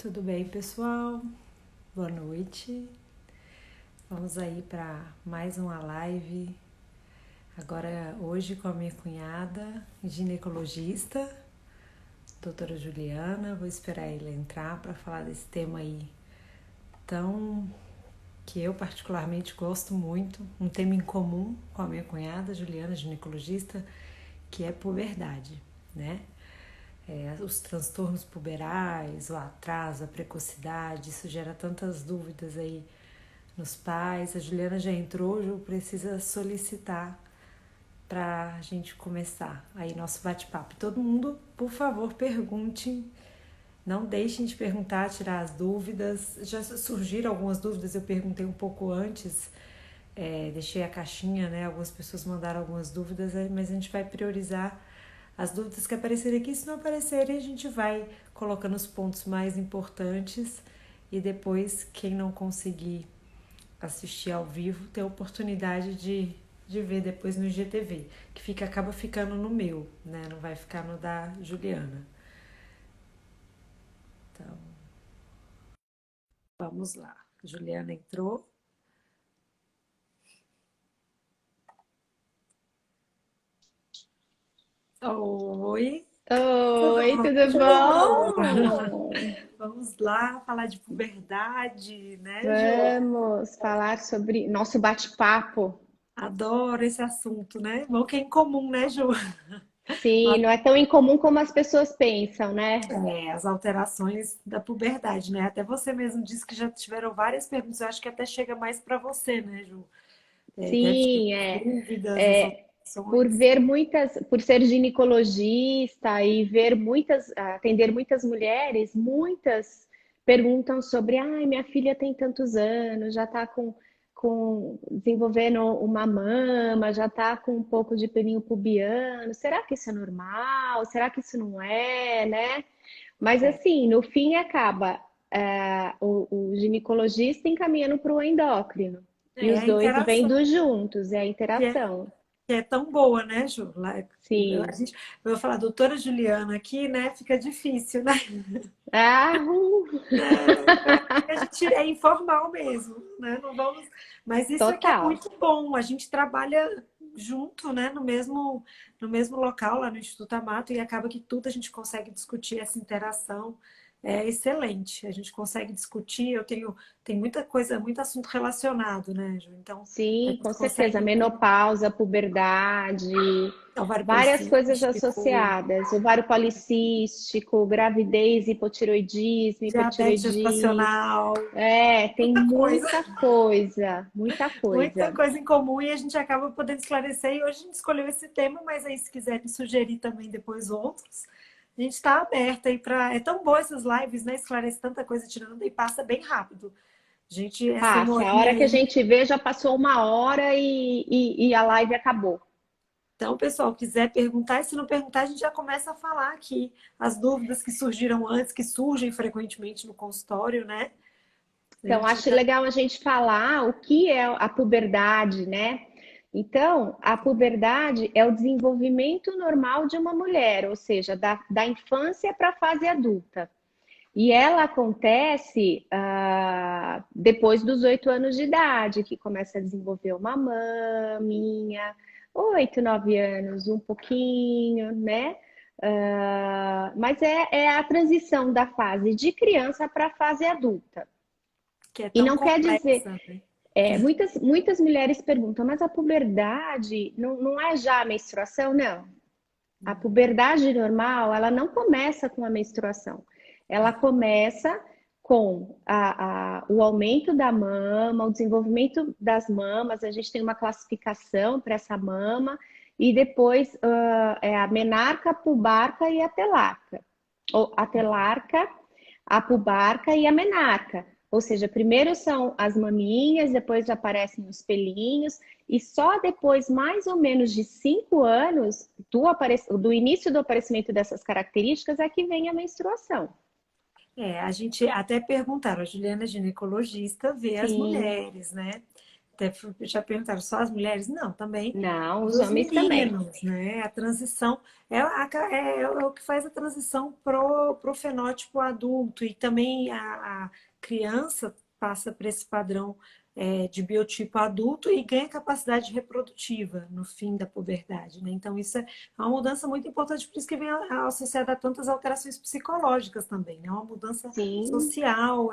Tudo bem, pessoal? Boa noite. Vamos aí para mais uma live. Agora, hoje, com a minha cunhada, ginecologista, doutora Juliana. Vou esperar ele entrar para falar desse tema aí tão que eu particularmente gosto muito, um tema em comum com a minha cunhada, Juliana, ginecologista, que é puberdade, né? Os transtornos puberais, o atraso, a precocidade, isso gera tantas dúvidas aí nos pais. A Juliana já entrou, Ju, precisa solicitar para a gente começar aí nosso bate-papo. Todo mundo, por favor, pergunte, não deixem de perguntar, tirar as dúvidas. Já surgiram algumas dúvidas, eu perguntei um pouco antes, deixei a caixinha, né? Algumas pessoas mandaram algumas dúvidas, mas a gente vai priorizar as dúvidas que aparecerem aqui. Se não aparecerem, a gente vai colocando os pontos mais importantes e depois, quem não conseguir assistir ao vivo, ter a oportunidade de ver depois no IGTV, que acaba ficando no meu, né? Não vai ficar no da Juliana. Então, vamos lá. A Juliana entrou. Oi, Oi, tudo tudo bom? bom? Vamos lá falar de puberdade, né, Ju? Vamos falar sobre nosso bate-papo. Adoro esse assunto, né? Bom que é incomum, né, Ju? Sim, não é tão incomum como as pessoas pensam, né? As alterações da puberdade, né? Até você mesmo disse que já tiveram várias perguntas. Eu acho que até chega mais para você, né, Ju? Deve ter Sim, dúvidas, as por alterações. ver muitas, por ser ginecologista e ver muitas, atender muitas mulheres, muitas perguntam sobre, ai, minha filha tem tantos anos, já está com desenvolvendo uma mama, já está com um pouco de pelinho pubiano. Será que isso é normal? Será que isso não é, né? Mas É, assim, no fim acaba o ginecologista encaminhando para o endócrino. E é os a dois interação vendo juntos, é a que é, interação. que é tão boa, né, Ju? A Sim. gente, eu vou falar doutora Juliana aqui, né? Fica difícil, né? Ah, A gente é informal mesmo, né? Não vamos. Mas isso aqui é total. muito bom. A gente trabalha junto, né? No mesmo local, lá no Instituto Amato, e acaba que tudo a gente consegue discutir essa interação. É excelente. A gente consegue discutir. Tem muita coisa, muito assunto relacionado, né, Ju? Então, a Sim, gente com certeza. consegue ter Menopausa, puberdade, ovário várias coisas policístico, associadas. Ovário policístico, gravidez, hipotiroidismo, diabetes hipertiroidismo. gestacional, Tem muita coisa. muita coisa, muita Muita coisa. coisa em comum e a gente acaba podendo esclarecer. E hoje a gente escolheu esse tema, mas aí se quiser me sugerir também depois outros, a gente está aberta aí para. É tão boa essas lives, né? Esclarece tanta coisa tirando e passa bem rápido. Gente, essa uma Passa, a horinha hora que a aí. gente vê já passou uma hora e a live acabou. Então, pessoal, quiser perguntar, e se não perguntar, a gente já começa a falar aqui as dúvidas que surgiram antes, que surgem frequentemente no consultório, né? A Então, gente acho já. legal a gente falar o que é a puberdade, né? Então, a puberdade é o desenvolvimento normal de uma mulher, ou seja, da infância para a fase adulta. E ela acontece depois dos 8 anos de idade, que começa a desenvolver uma maminha, 8, 9 anos, um pouquinho, né? Mas é a transição da fase de criança para a fase adulta. Que é E tão não quer dizer, complexa, né? muitas mulheres perguntam, mas a puberdade não é já a menstruação? Não. A puberdade normal, ela não começa com a menstruação. Ela começa com o aumento da mama, o desenvolvimento das mamas. A gente tem uma classificação para essa mama. E depois é a menarca, a pubarca e a telarca. Ou a telarca, a pubarca e a menarca. Ou seja, primeiro são as maminhas, depois aparecem os pelinhos, e só depois, mais ou menos de 5 anos, do início do aparecimento dessas características, é que vem a menstruação. A gente até perguntaram, a Juliana é ginecologista, vê as Sim, mulheres, né? já perguntaram só as mulheres? Não, também Não, os os homens também. meninos, né? A transição é o que faz a transição pro fenótipo adulto e também a criança passa por esse padrão de biotipo adulto e ganha capacidade reprodutiva no fim da puberdade, né? Então isso é uma mudança muito importante, por isso que vem associada a tantas alterações psicológicas também, né? É uma mudança Sim, social,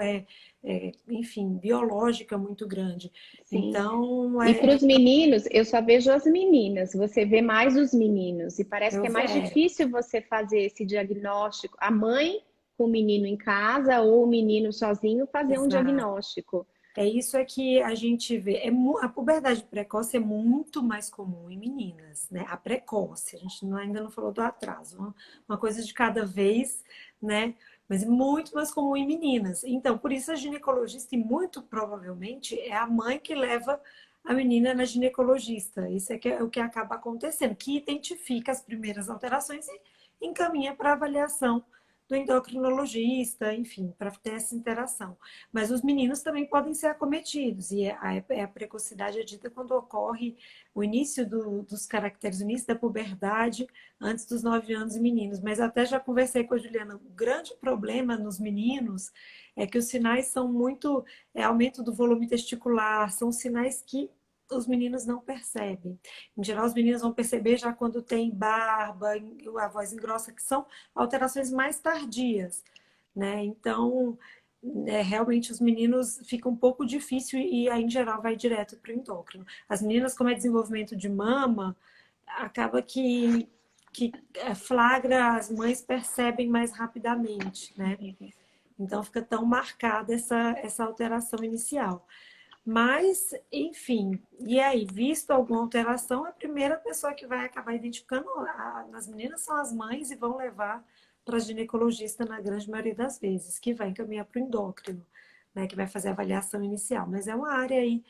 enfim, biológica muito grande. sim. Então, E para os meninos, eu só vejo as meninas, você vê mais os meninos, e parece que eu, é mais é, difícil você fazer esse diagnóstico, a mãe com o menino em casa ou o menino sozinho fazer um exato. diagnóstico. É isso que a gente vê. A puberdade precoce é muito mais comum em meninas, né? A precoce, a gente ainda não falou do atraso. Uma coisa de cada vez, né? Mas é muito mais comum em meninas. Então, por isso a ginecologista, e muito provavelmente, é a mãe que leva a menina na ginecologista. Isso é, que é o que acaba acontecendo, que identifica as primeiras alterações e encaminha para avaliação do endocrinologista, enfim, para ter essa interação. Mas os meninos também podem ser acometidos, e a precocidade é dita quando ocorre o início dos caracteres, o início da puberdade, antes dos 9 anos em meninos. Mas até já conversei com a Juliana, o grande problema nos meninos é que os sinais são muito, aumento do volume testicular, são sinais que os meninos não percebem. Em geral, os meninos vão perceber já quando tem barba, a voz engrossa, que são alterações mais tardias, né? Então, realmente os meninos fica um pouco difícil e aí, em geral, vai direto para o endócrino. As meninas, como é desenvolvimento de mama, acaba que flagra, as mães percebem mais rapidamente, né? Então fica tão marcada essa alteração inicial. Mas, enfim, e aí, visto alguma alteração, a primeira pessoa que vai acabar identificando as meninas são as mães e vão levar para a ginecologista na grande maioria das vezes, que vai encaminhar para o endócrino, né, que vai fazer a avaliação inicial. Mas é uma área aí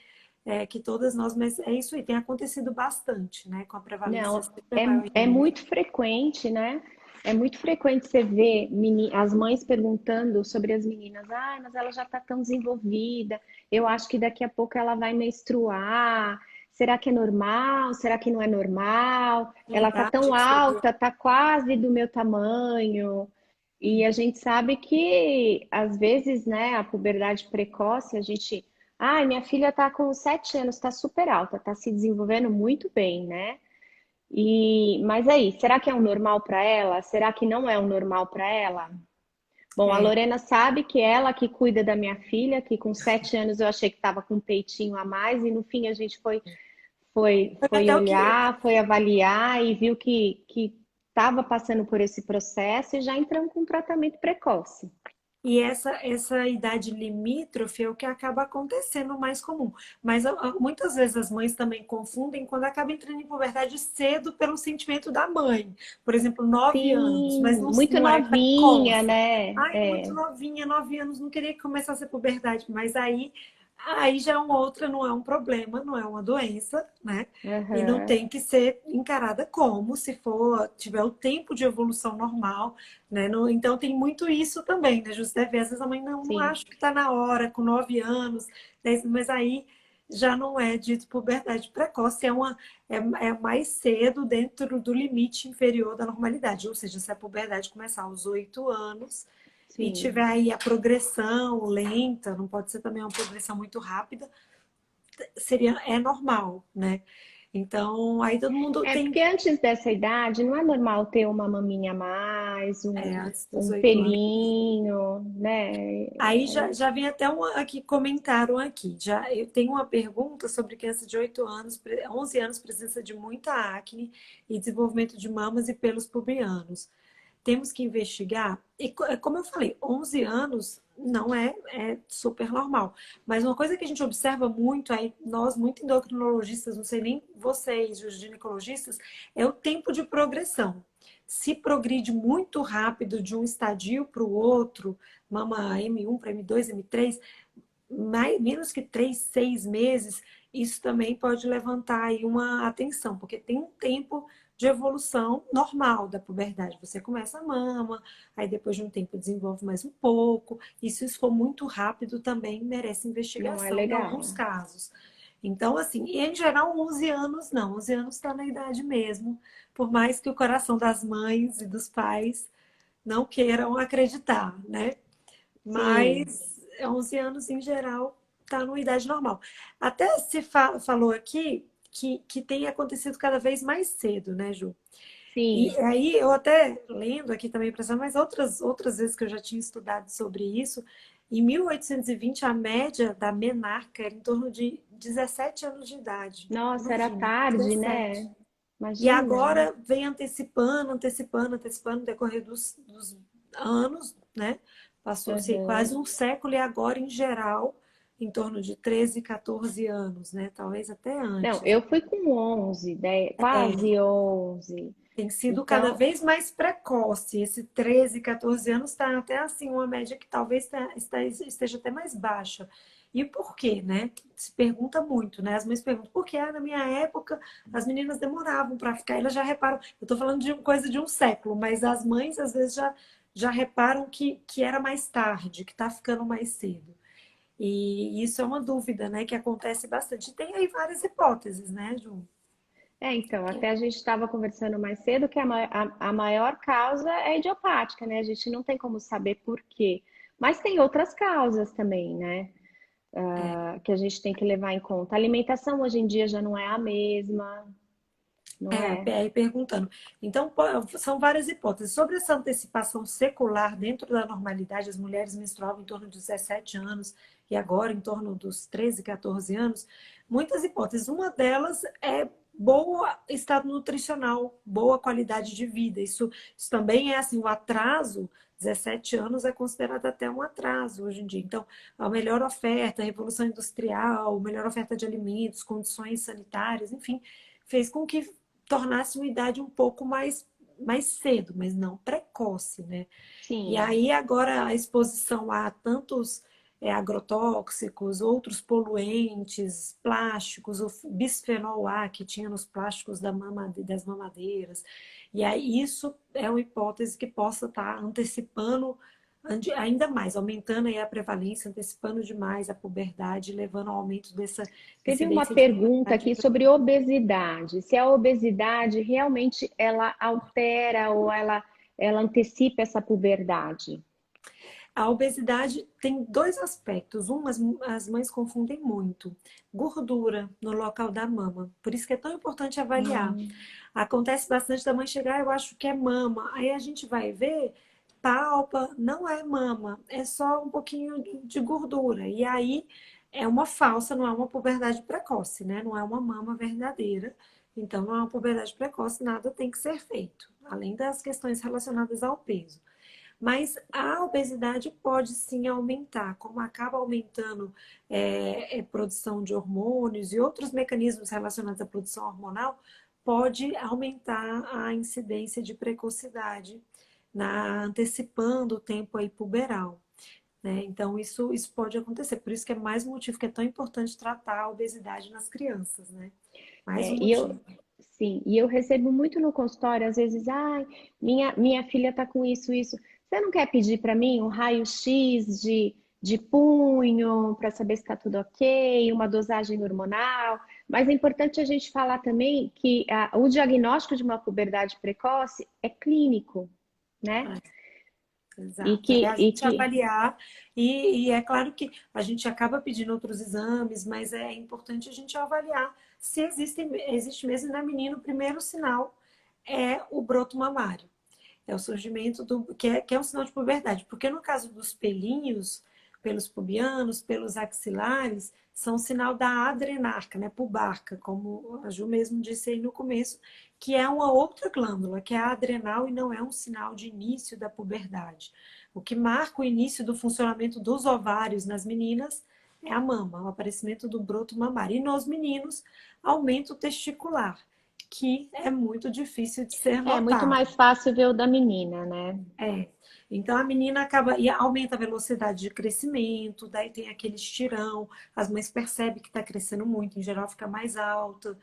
que todas nós, mas é isso aí, tem acontecido bastante, né, com a prevalência Não, super maior em é meninas. muito frequente, né? É muito frequente você ver as mães perguntando sobre as meninas. Ah, mas ela já está tão desenvolvida. Eu acho que daqui a pouco ela vai menstruar. Será que é normal? Será que não é normal? A Ela está idade tão que seria. alta, está quase do meu tamanho. E a gente sabe que, às vezes, né, a puberdade precoce, a gente. Ai, minha filha está com 7 anos, está super alta, está se desenvolvendo muito bem, né? Mas aí, será que é um normal para ela? Será que não é um normal para ela? Bom, a É, Lorena sabe que ela que cuida da minha filha, que com 7 anos eu achei que estava com um peitinho a mais, e no fim a gente foi foi até o que olhar, foi avaliar e viu que estava passando por esse processo e já entramos com um tratamento precoce. E essa idade limítrofe é o que acaba acontecendo mais comum. Mas muitas vezes as mães também confundem quando acaba entrando em puberdade cedo pelo sentimento da mãe. Por exemplo, 9 anos, mas Sim, não, muito não é novinha, precoce. né? Ai, muito novinha, 9 anos, não queria que começasse a puberdade. Mas aí já é uma outra, não é um problema, não é uma doença, né? E não Aham. tem que ser encarada como se tiver o tempo de evolução normal, né? Então tem muito isso também, né? Justo às vezes a mãe não Sim. acha que está na hora, com 9 anos, 10, mas aí já não é dito puberdade precoce, é mais cedo dentro do limite inferior da normalidade. Ou seja, se a puberdade começar aos 8 anos e Sim. tiver aí a progressão lenta, não pode ser também uma progressão muito rápida, é normal, né? Então, aí todo mundo É tem porque antes dessa idade não é normal ter uma maminha a mais, antes dos um 8 anos. pelinho, né? Aí já vem até aqui, comentaram aqui. Já eu tenho uma pergunta sobre criança de 8 anos, 11 anos, presença de muita acne e desenvolvimento de mamas e pelos pubianos. Temos que investigar. E como eu falei, 11 anos não é super normal. Mas uma coisa que a gente observa muito, aí nós, muito endocrinologistas, não sei nem vocês, os ginecologistas, é o tempo de progressão. Se progride muito rápido de um estadio para o outro, mama M1 para M2, M3, menos que 3, 6 meses, isso também pode levantar aí uma atenção, porque tem um tempo de evolução normal da puberdade. Você começa a mama, aí depois de um tempo desenvolve mais um pouco. E se isso for muito rápido, também merece Não é investigação em alguns legal. casos. Então, assim, e em geral 11 anos não, 11 anos está na idade mesmo, por mais que o coração das mães e dos pais não queiram acreditar, né? Sim, Mas 11 anos em geral está numa idade normal. Até se falou aqui que tem acontecido cada vez mais cedo, né, Ju? E sim. aí eu até lendo aqui também para mas outras vezes que eu já tinha estudado sobre isso, em 1820 a média da menarca era em torno de 17 anos de idade. Nossa, era Imagina, tarde, 17. né? E Imagina. agora vem antecipando no decorrer dos anos, né? Passou-se Uhum. quase um século e agora, em geral, em torno de 13, 14 anos, né? Talvez até Não, antes. eu fui com 11, 10, É, quase 11. tem sido cada Então, vez mais precoce. Esse 13, 14 anos está até assim, uma média que talvez esteja até mais baixa. E por quê, né? Se pergunta muito, né? As mães perguntam, por que na minha época as meninas demoravam para ficar? Elas já reparam, eu estou falando de coisa de um século, mas as mães às vezes já reparam que era mais tarde, que está ficando mais cedo. E isso é uma dúvida, né? Que acontece bastante. E tem aí várias hipóteses, né, Ju? então, até a gente estava conversando mais cedo que a maior causa é idiopática, né? A gente não tem como saber por quê. Mas tem outras causas também, né? Que a gente tem que levar em conta. A alimentação hoje em dia já não é a mesma, não É, a é? PR perguntando. Então, são várias hipóteses. Sobre essa antecipação secular dentro da normalidade, as mulheres menstruavam em torno de 17 anos e agora em torno dos 13, 14 anos, muitas hipóteses. Uma delas é boa estado nutricional, boa qualidade de vida. Isso também é assim, o atraso, 17 anos é considerado até um atraso hoje em dia. Então, a melhor oferta, a revolução industrial, melhor oferta de alimentos, condições sanitárias, enfim, fez com que tornasse uma idade um pouco mais cedo, mas não precoce, né? E Sim. aí agora a exposição a tantos agrotóxicos, outros poluentes, plásticos, o bisfenol A que tinha nos plásticos das mamadeiras. E aí isso é uma hipótese que possa estar antecipando ainda mais, aumentando aí a prevalência, antecipando demais a puberdade, levando ao aumento dessa Teve uma incidência de pergunta mortalidade. aqui sobre obesidade. Se a obesidade realmente ela altera ou ela antecipa essa puberdade? A obesidade tem dois aspectos. Um, as mães confundem muito. Gordura no local da mama. Por isso que é tão importante avaliar. Hum, Acontece bastante da mãe chegar, eu acho que é mama. Aí a gente vai ver, palpa, não é mama, é só um pouquinho de gordura. E aí é uma falsa, não é uma puberdade precoce, né? Não é uma mama verdadeira. Então não é uma puberdade precoce, nada tem que ser feito, além das questões relacionadas ao peso. Mas a obesidade pode sim aumentar, como acaba aumentando produção de hormônios e outros mecanismos relacionados à produção hormonal, pode aumentar a incidência de precocidade, antecipando o tempo aí puberal. Né? Então, isso pode acontecer. Por isso que é mais um motivo que é tão importante tratar a obesidade nas crianças. Né? Mais um e eu, motivo. sim, e eu recebo muito no consultório, às vezes, ai, minha filha tá com isso. Você não quer pedir para mim um raio-x de punho para saber se está tudo ok, uma dosagem hormonal? Mas é importante a gente falar também que o diagnóstico de uma puberdade precoce é clínico, né? E Exato. que, É a e gente que avaliar, e é claro que a gente acaba pedindo outros exames, mas é importante a gente avaliar se existe mesmo na menina o primeiro sinal é o broto mamário. É o surgimento que é um sinal de puberdade. Porque no caso dos pelinhos, pelos pubianos, pelos axilares, são sinal da adrenarca, né? Pubarca, como a Ju mesmo disse aí no começo, que é uma outra glândula, que é a adrenal e não é um sinal de início da puberdade. O que marca o início do funcionamento dos ovários nas meninas é a mama, o aparecimento do broto mamário. E nos meninos, aumento testicular, que é muito difícil de ser é muito notado. mais fácil ver o da menina, né? É. Então a menina acaba e aumenta a velocidade de crescimento, daí tem aquele estirão, as mães percebem que está crescendo muito, em geral fica mais alta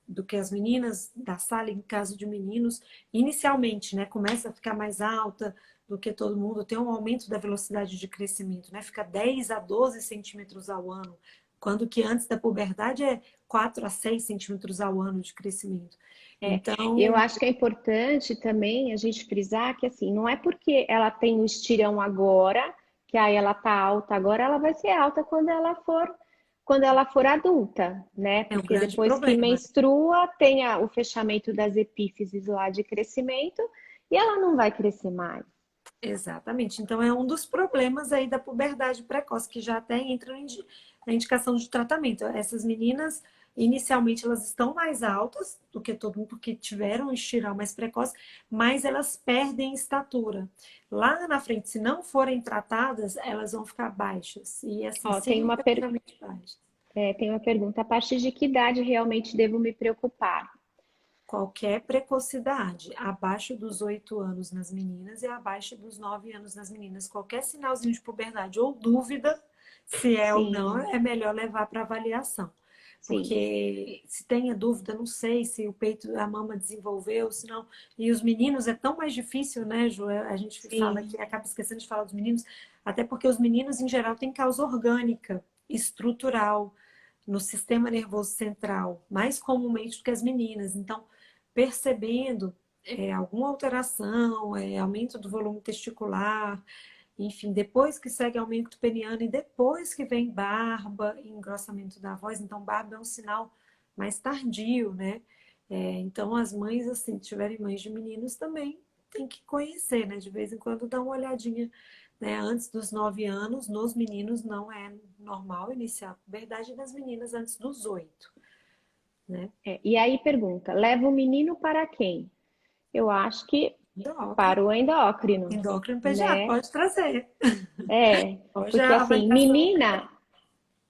do que as meninas da sala, em caso de meninos, inicialmente, né, começa a ficar mais alta do que todo mundo, tem um aumento da velocidade de crescimento, né, fica 10 a 12 centímetros ao ano quando que antes da puberdade é 4 a 6 centímetros ao ano de crescimento. Eu Então, acho que é importante também a gente frisar que assim, não é porque ela tem o estirão agora, que aí ela tá alta agora, ela vai ser alta quando ela for adulta, né? é um Porque grande depois que problema. menstrua, tem o fechamento das epífises lá de crescimento e ela não vai crescer mais. Exatamente. Então, é um dos problemas aí da puberdade precoce, que já até entra na indicação de tratamento. Essas meninas, inicialmente, elas estão mais altas do que todo mundo, porque tiveram um estirão mais precoce, mas elas perdem estatura. Lá na frente, se não forem tratadas, elas vão ficar baixas. E, assim, Ó, significativamente baixas. tem uma pergunta. A partir de que idade realmente devo me preocupar? Qualquer precocidade abaixo dos 8 anos nas meninas e abaixo dos 9 anos nas meninas. Qualquer sinalzinho de puberdade ou dúvida se é ou não, Sim, é melhor levar para avaliação. sim, Porque se tem a dúvida, não sei se o peito, a mama desenvolveu, se não. E os meninos é tão mais difícil, né, Ju? A gente fala sim. que acaba esquecendo de falar dos meninos, até porque os meninos, em geral, têm causa orgânica, estrutural, no sistema nervoso central, mais comumente do que as meninas. Então, percebendo alguma alteração, aumento do volume testicular, enfim, depois que segue aumento peniano e depois que vem barba e engrossamento da voz, então barba é um sinal mais tardio, né? Então as mães, assim, tiverem mães de meninos também tem que conhecer, né? De vez em quando dá uma olhadinha, né? Antes dos 9 anos, nos meninos não é normal iniciar a puberdade, nas meninas antes dos 8, né? E aí pergunta, leva o menino para quem? Eu acho que Endócrino. para o endócrino, Endócrino pediatra, né? pode trazer. Hoje Porque a assim, avaliação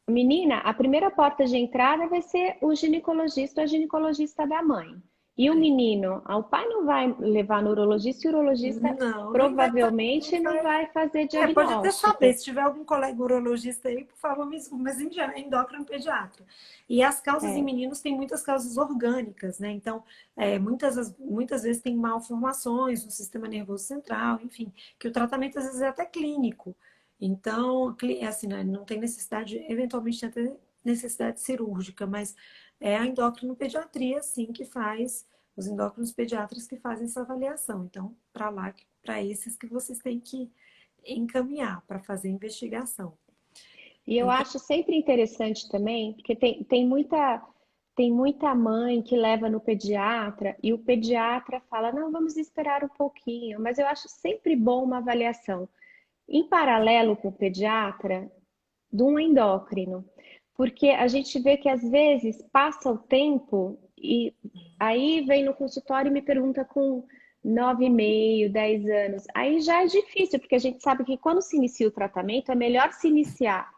menina, a primeira porta de entrada vai ser o ginecologista ou a ginecologista da mãe. E o é. menino, o pai não vai levar no urologista e o urologista Não, nem vai saber, provavelmente não vai fazer pode até saber, diagnóstico. se tiver algum colega urologista aí, por favor, me desculpe, mas em geral, é endócrino pediatra. E as causas em É, meninos têm muitas causas orgânicas, né? Então, muitas vezes tem malformações no sistema nervoso central, enfim, que o tratamento às vezes é até clínico. Então, assim, né, não tem necessidade, eventualmente tem até necessidade cirúrgica, mas é a endocrinopediatria, sim, que faz, os endócrinos pediatras que fazem essa avaliação. Então, para lá, para esses que vocês têm que encaminhar para fazer a investigação. e eu Então, acho sempre interessante também, porque tem muita mãe que leva no pediatra e o pediatra fala, não, vamos esperar um pouquinho, mas eu acho sempre bom uma avaliação em paralelo com o pediatra de um endócrino, porque a gente vê que às vezes passa o tempo e aí vem no consultório e me pergunta com 9,5, 10 anos. Aí já é difícil, porque a gente sabe que quando se inicia o tratamento, é melhor se iniciar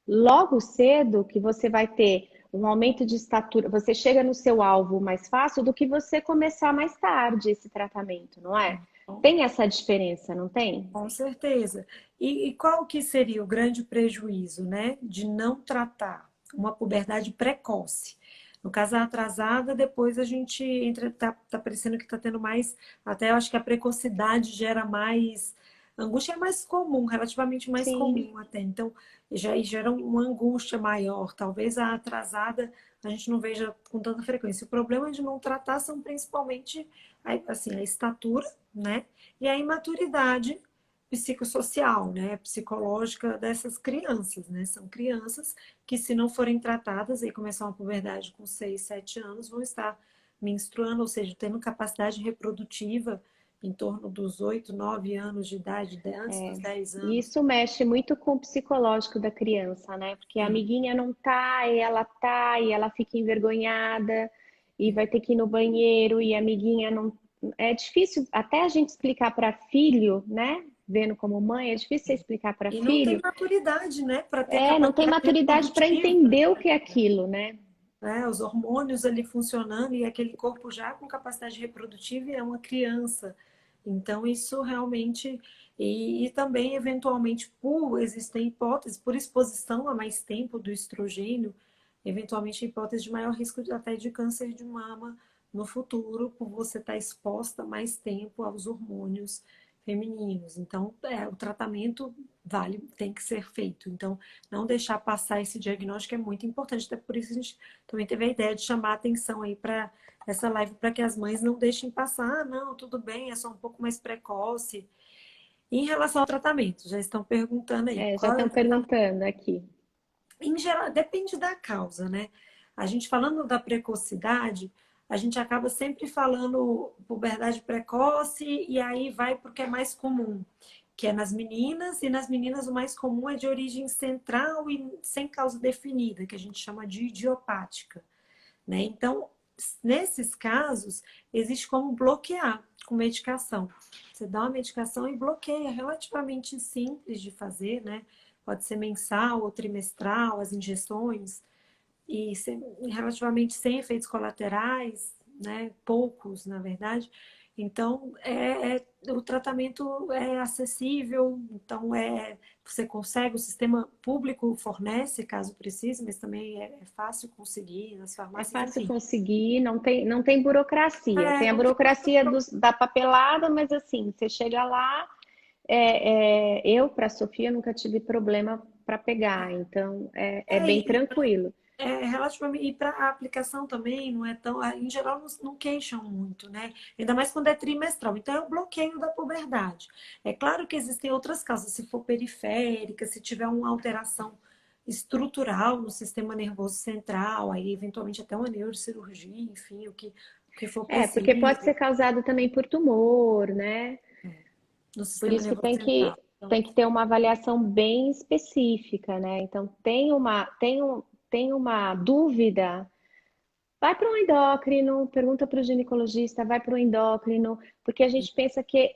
logo cedo, que você vai ter um aumento de estatura, você chega no seu alvo mais fácil do que você começar mais tarde esse tratamento, não é? Tem essa diferença, não tem? com certeza. E qual que seria o grande prejuízo, né, de não tratar uma puberdade precoce? No caso, a atrasada, depois a gente entra, tá parecendo que está tendo mais, até eu acho que a precocidade gera mais, angústia é mais comum, relativamente mais Sim. comum até. Então, já gera uma angústia maior. Talvez a atrasada a gente não veja com tanta frequência. O problema de não tratar são principalmente, assim, a estatura, né? E a imaturidade psicossocial, né, psicológica dessas crianças, né? São crianças que, se não forem tratadas e começar uma puberdade com 6, 7 anos, vão estar menstruando, ou seja, tendo capacidade reprodutiva em torno dos 8, 9 anos de idade, antes dos 10 E anos. isso mexe muito com o psicológico da criança, né? Porque a É, amiguinha não tá, e ela fica envergonhada, e vai ter que ir no banheiro, e a amiguinha não. É difícil até a gente explicar para filho, né? Vendo como mãe, é difícil você explicar para e não tem filho. maturidade, né, para ter Não tem capacidade maturidade para reprodutiva, entender o que é aquilo, né? né? Os hormônios ali funcionando e aquele corpo já com capacidade reprodutiva e é uma criança. Então, isso realmente. E também, eventualmente, por existem hipóteses, por exposição a mais tempo do estrogênio, eventualmente, hipótese de maior risco até de câncer de mama no futuro, por você estar exposta mais tempo aos hormônios femininos. Então, o tratamento tem que ser feito. Então, não deixar passar esse diagnóstico é muito importante. Até por isso a gente também teve a ideia de chamar a atenção aí para essa live, para que as mães não deixem passar. Ah, não, tudo bem, é só um pouco mais precoce. Em relação ao tratamento, já estão perguntando aí, Já qual é estão o tratamento? perguntando aqui. Em geral, depende da causa, né? A gente falando da precocidade, a gente acaba sempre falando puberdade precoce e aí vai porque é mais comum, que é nas meninas, e nas meninas o mais comum é de origem central e sem causa definida, que a gente chama de idiopática, né? Então, nesses casos, existe como bloquear com medicação. Você dá uma medicação e bloqueia, relativamente simples de fazer, né? Pode ser mensal ou trimestral, as injeções, e relativamente sem efeitos colaterais, né? Poucos, na verdade. Então, o tratamento é acessível, então você consegue, o sistema público fornece, caso precise, mas também é fácil conseguir nas É farmácias, fácil enfim. conseguir, não tem burocracia. Tem a Não tem burocracia da papelada, mas assim, você chega lá. Eu, para a Sofia, nunca tive problema para pegar, então é bem e tranquilo. relativamente, e para a aplicação também não é tão, em geral não queixam muito, né? Ainda mais quando é trimestral. Então é o bloqueio da puberdade. É claro que existem outras causas, se for periférica, se tiver uma alteração estrutural no sistema nervoso central, aí eventualmente até uma neurocirurgia, enfim, o que for Porque pode possível ser causado também por tumor, né? no Por sistema isso que nervoso central. Então, tem que ter uma avaliação bem específica, né? Então, tem uma dúvida. Vai para um endócrino, pergunta para o ginecologista, vai para o endócrino, porque a gente pensa que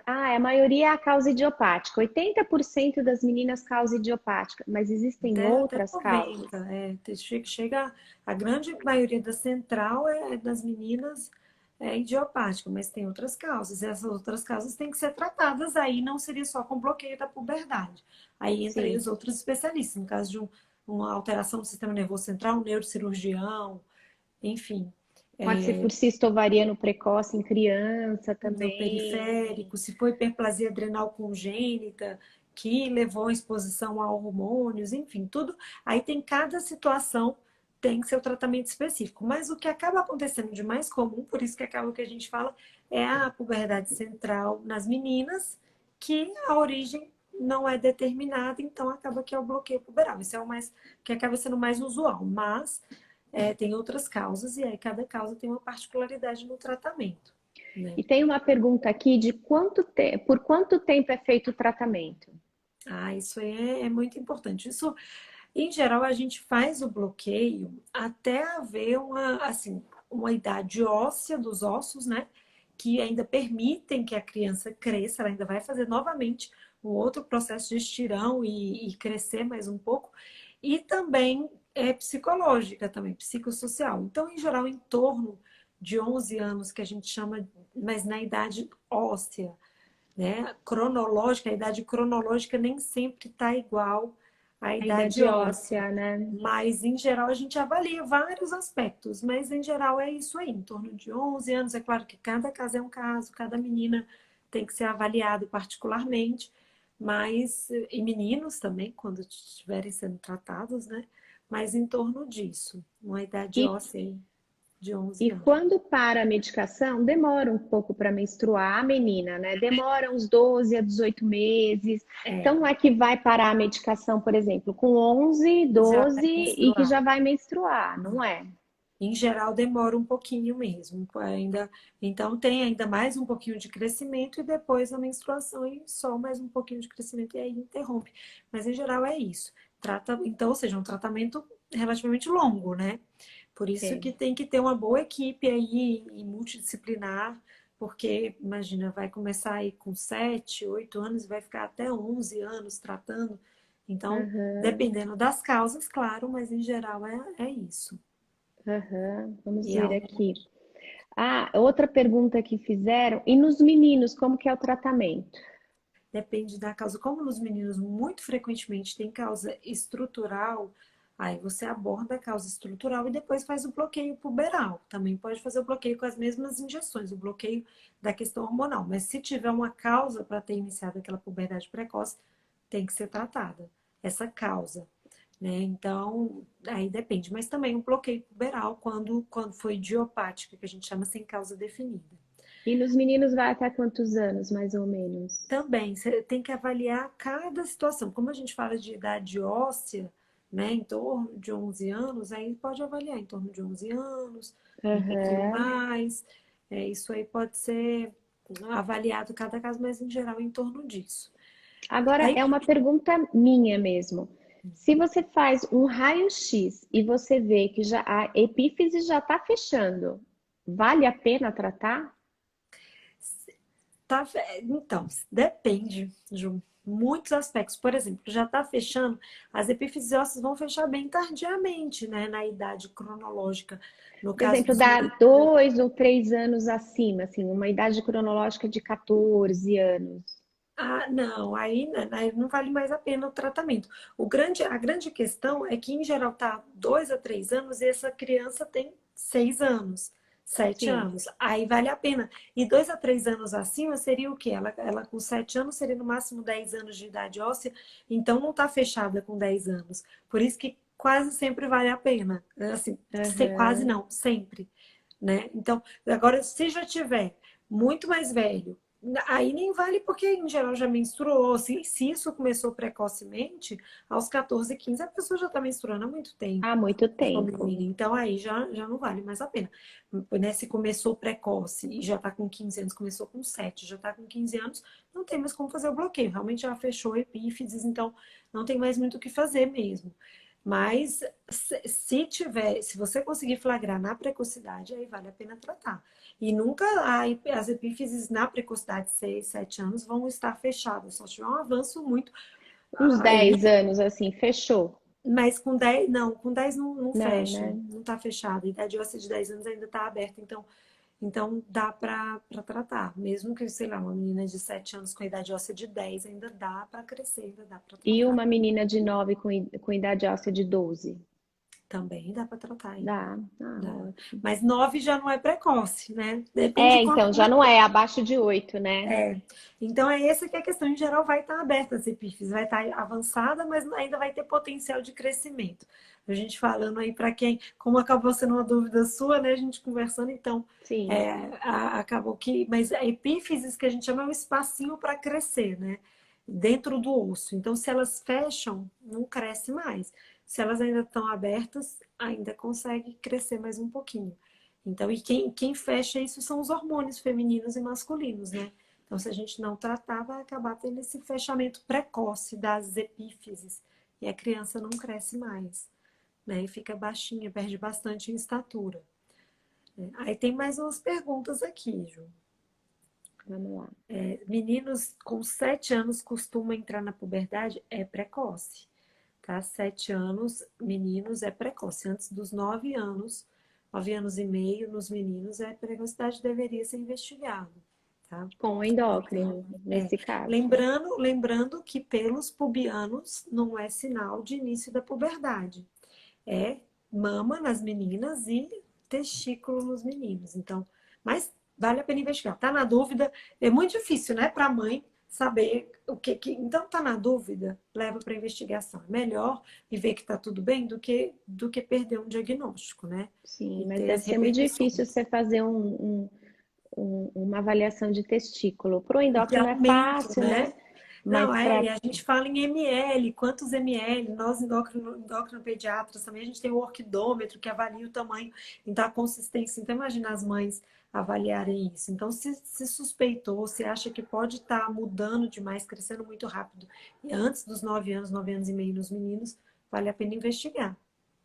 a maioria é a causa idiopática. 80% das meninas causa idiopática, mas existem até outras causas. 90, chega a grande maioria da central das meninas é idiopática, mas tem outras causas. E essas outras causas têm que ser tratadas aí, não seria só com bloqueio da puberdade. Aí entra aí Sim. os outros especialistas, no caso de uma alteração do sistema nervoso central, um neurocirurgião, enfim, Pode ser por cisto ovariano precoce em criança no também. periférico, se foi hiperplasia adrenal congênita, que levou à exposição a hormônios, enfim, tudo. Aí tem cada situação, tem seu tratamento específico. Mas o que acaba acontecendo de mais comum, por isso que acaba o que a gente fala, é a puberdade central nas meninas, que a origem não é determinada, então acaba que é o bloqueio puberal. Isso é o mais que acaba sendo mais usual, mas tem outras causas e aí cada causa tem uma particularidade no tratamento, né? E tem uma pergunta aqui de por quanto tempo é feito o tratamento? Isso aí é muito importante. Isso, em geral, a gente faz o bloqueio até haver uma idade óssea dos ossos, né? Que ainda permitem que a criança cresça, ela ainda vai fazer novamente um outro processo de estirão e crescer mais um pouco. E também é psicológica, também, psicossocial. Então, em geral, em torno de 11 anos, que a gente chama, mas na idade óssea, né? Cronológica, a idade cronológica nem sempre está igual à A idade idade óssea, óssea, né? mas em geral a gente avalia vários aspectos, mas em geral é isso aí, em torno de 11 anos. É claro que cada caso é um caso, cada menina tem que ser avaliado particularmente, mas, e meninos também, quando estiverem sendo tratados, né? Mas em torno disso, uma idade E óssea aí de 11 E anos. quando para a medicação, demora um pouco para menstruar a menina, né? Demora uns 12 a 18 meses. Então, não é que vai parar a medicação, por exemplo, com 11, Já 12 vai e que menstruar. já vai menstruar, não é? Em geral, demora um pouquinho mesmo. Então, tem ainda mais um pouquinho de crescimento e depois a menstruação e só mais um pouquinho de crescimento e aí interrompe. Mas, em geral, é isso. Então, ou seja, um tratamento relativamente longo, né? Por isso que Sim. tem que ter uma boa equipe aí e multidisciplinar, porque, imagina, vai começar aí com 7, 8 anos e vai ficar até 11 anos tratando. Então, Aham, dependendo das causas, claro, mas em geral é isso. aham. Vamos E ver algo aqui. Ah, outra pergunta que fizeram. E nos meninos, como que é o tratamento? depende da causa. Como nos meninos muito frequentemente tem causa estrutural, Aí você aborda a causa estrutural e depois faz o bloqueio puberal. Também pode fazer o bloqueio com as mesmas injeções, o bloqueio da questão hormonal. Mas se tiver uma causa para ter iniciado aquela puberdade precoce, tem que ser tratada essa causa, né? Então, aí depende. Mas também o bloqueio puberal, quando foi idiopática, que a gente chama sem causa definida. E nos meninos vai até quantos anos, mais ou menos? Também, você tem que avaliar cada situação. Como a gente fala de idade óssea, né, em torno de 11 anos, aí pode avaliar em torno de 11 anos, um pouquinho Aham. mais. Isso aí pode ser avaliado cada caso, mas em geral em torno disso. Agora Aí, é uma pergunta minha mesmo. Se você faz um raio-x e você vê que já a epífise já está fechando, vale a pena tratar? tá, então, depende de muitos aspectos. Por exemplo, já está fechando, as epífises ósseas vão fechar bem tardiamente, né, na idade cronológica. No Por caso exemplo, dos dá meninos. 2 ou 3 anos acima, assim, uma idade cronológica de 14 anos. Ah, não, aí não vale mais a pena o tratamento. A grande questão é que, em geral, tá 2 a 3 anos e essa criança tem 6 anos, sete Sim. anos. Aí vale a pena. E 2 a 3 anos acima seria o quê? Ela com 7 anos seria no máximo 10 anos de idade óssea, então não está fechada com 10 anos. Por isso que quase sempre vale a pena. Assim, quase Aham. não, sempre, né? Então, agora, se já tiver muito mais velho, aí nem vale porque, em geral, já menstruou. Se isso começou precocemente, aos 14, 15, a pessoa já está menstruando há muito tempo. Há muito Se for tempo. menina. Então, aí já não vale mais a pena. Né? Se começou precoce e já está com 15 anos, começou com 7, já está com 15 anos, não tem mais como fazer o bloqueio. Realmente já fechou a epífises, então não tem mais muito o que fazer mesmo. Mas se você conseguir flagrar na precocidade, aí vale a pena tratar. E nunca as epífises na precocidade, 6, 7 anos, vão estar fechadas. Só se tiver um avanço muito. Uns Aí, 10 anos, assim, fechou. mas com 10 não, com 10 não Não, fecha, né? não está fechado. A idade óssea de 10 anos ainda está aberta, então dá para tratar. Mesmo que, sei lá, uma menina de 7 anos com idade óssea de 10 ainda dá para crescer, ainda dá para E tratar. uma menina de 9 com idade óssea de 12? Também dá para tratar ainda. Dá. Ah, Dá. ótimo. Mas 9 já não é precoce, né? Depende É, de então, como já não é abaixo de 8, né? é. Então é essa que é a questão. Em geral, vai estar aberta as epífises, vai estar avançada, mas ainda vai ter potencial de crescimento. A gente falando aí para quem, como acabou sendo uma dúvida sua, né? A gente conversando, então Sim. acabou que, mas a epífises que a gente chama é um espacinho para crescer, né? Dentro do osso. Então, se elas fecham, não cresce mais. Se elas ainda estão abertas, ainda consegue crescer mais um pouquinho. Então, e quem fecha isso são os hormônios femininos e masculinos, né? Então, se a gente não tratar, vai acabar tendo esse fechamento precoce das epífises e a criança não cresce mais, né? E fica baixinha, perde bastante em estatura. Aí tem mais umas perguntas aqui, Ju. Vamos lá. Meninos com 7 anos costumam entrar na puberdade? É precoce, tá? 7 anos, meninos, é precoce. Antes dos 9 anos, 9 anos e meio nos meninos, a precocidade deveria ser investigada, tá? Com o Então, endócrino, nesse caso. lembrando que pelos pubianos não é sinal de início da puberdade. É mama nas meninas e testículo nos meninos. Então, mas vale a pena investigar. Tá na dúvida? É muito difícil, né, para a mãe saber o que. Então, tá na dúvida? Leva para investigação. É melhor e ver que tá tudo bem do que perder um diagnóstico, né? Sim, E mas ter deve as ser muito difícil repercussões. você fazer uma avaliação de testículo. Para o De endócrino é aumento, fácil, né? né? Mas Não, para. e a gente fala em ml, quantos ml, nós endocrinopediatras também, a gente tem o orquidômetro que avalia o tamanho, então a consistência. Então, imagina as mães avaliarem isso. Então, se suspeitou, se acha que pode estar mudando demais, crescendo muito rápido, e antes dos 9 anos e meio nos meninos, vale a pena investigar.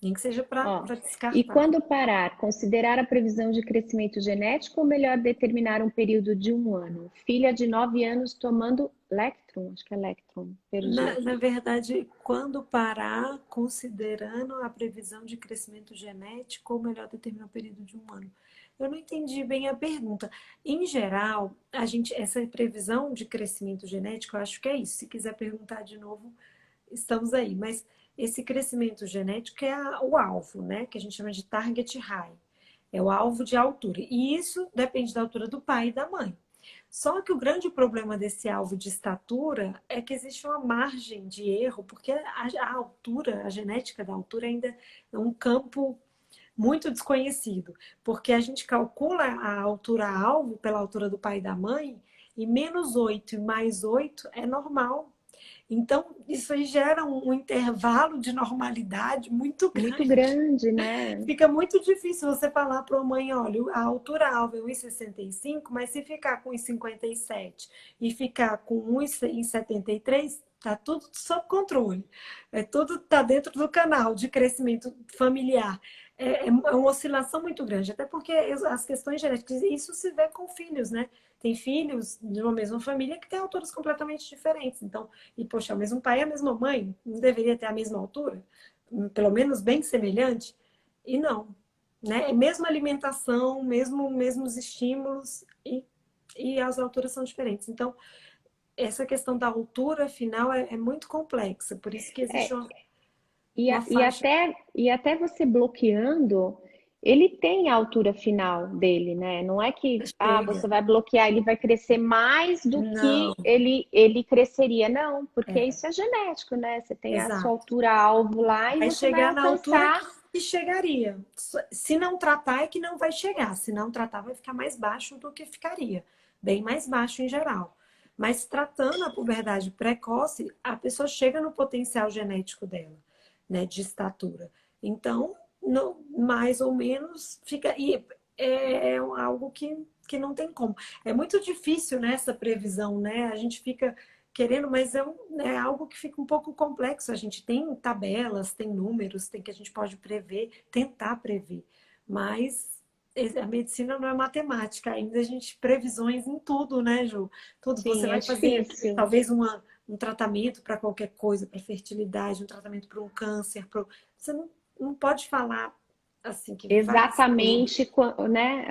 Nem que seja para Ó, e descartar. quando parar, considerar a previsão de crescimento genético ou melhor determinar um período de 1 ano? Filha de 9 anos tomando Lectron, acho que é Lectron, perdi Na aqui. verdade, quando parar, considerando a previsão de crescimento genético, ou melhor, determinar o período de 1 ano. Eu não entendi bem a pergunta. Em geral, essa previsão de crescimento genético, eu acho que é isso. Se quiser perguntar de novo, estamos aí. Mas esse crescimento genético é o alvo, né? Que a gente chama de target high. É o alvo de altura. E isso depende da altura do pai e da mãe. Só que o grande problema desse alvo de estatura é que existe uma margem de erro, porque a altura, a genética da altura ainda é um campo muito desconhecido, porque a gente calcula a altura-alvo pela altura do pai e da mãe, e -8 e +8 é normal. Então, isso aí gera um intervalo de normalidade muito Muito grande. grande, né? Fica muito difícil você falar para a mãe, olha, a altura-alvo é 1,65, mas se ficar com 1,57 e ficar com 1,73, tá tudo sob controle. Tudo tá dentro do canal de crescimento familiar. É uma oscilação muito grande, até porque as questões genéticas, isso se vê com filhos, né? Tem filhos de uma mesma família que têm alturas completamente diferentes. Então, e poxa, o mesmo pai e a mesma mãe, não deveria ter a mesma altura? Pelo menos bem semelhante? E não, né? É mesma alimentação, mesmos estímulos e as alturas são diferentes. Então, essa questão da altura final é muito complexa, por isso que existe É, uma faixa e até você bloqueando, ele tem a altura final dele, né? Não é que que chega. você vai bloquear, ele vai crescer mais do Não, que ele cresceria, não, porque é, isso é genético, né? Você tem a sua exato. altura-alvo lá e Vai você vai chegar na altura alcançar. que chegaria. Se não tratar, é que não vai chegar. Se não tratar, vai ficar mais baixo do que ficaria. Bem mais baixo em geral. Mas tratando a puberdade precoce, a pessoa chega no potencial genético dela, né, de estatura. Então, mais ou menos fica. E é algo que não tem como. É muito difícil, né, essa previsão, né? A gente fica querendo, mas é algo que fica um pouco complexo. A gente tem tabelas, tem números, tem que a gente pode prever, tentar prever, mas a medicina não é matemática, ainda a gente previsões em tudo, né, Ju? Tudo. Você Sim, é vai fazer difícil. talvez um tratamento para qualquer coisa, para fertilidade, um tratamento para um câncer, você não pode falar assim que vai ser, Exatamente, né?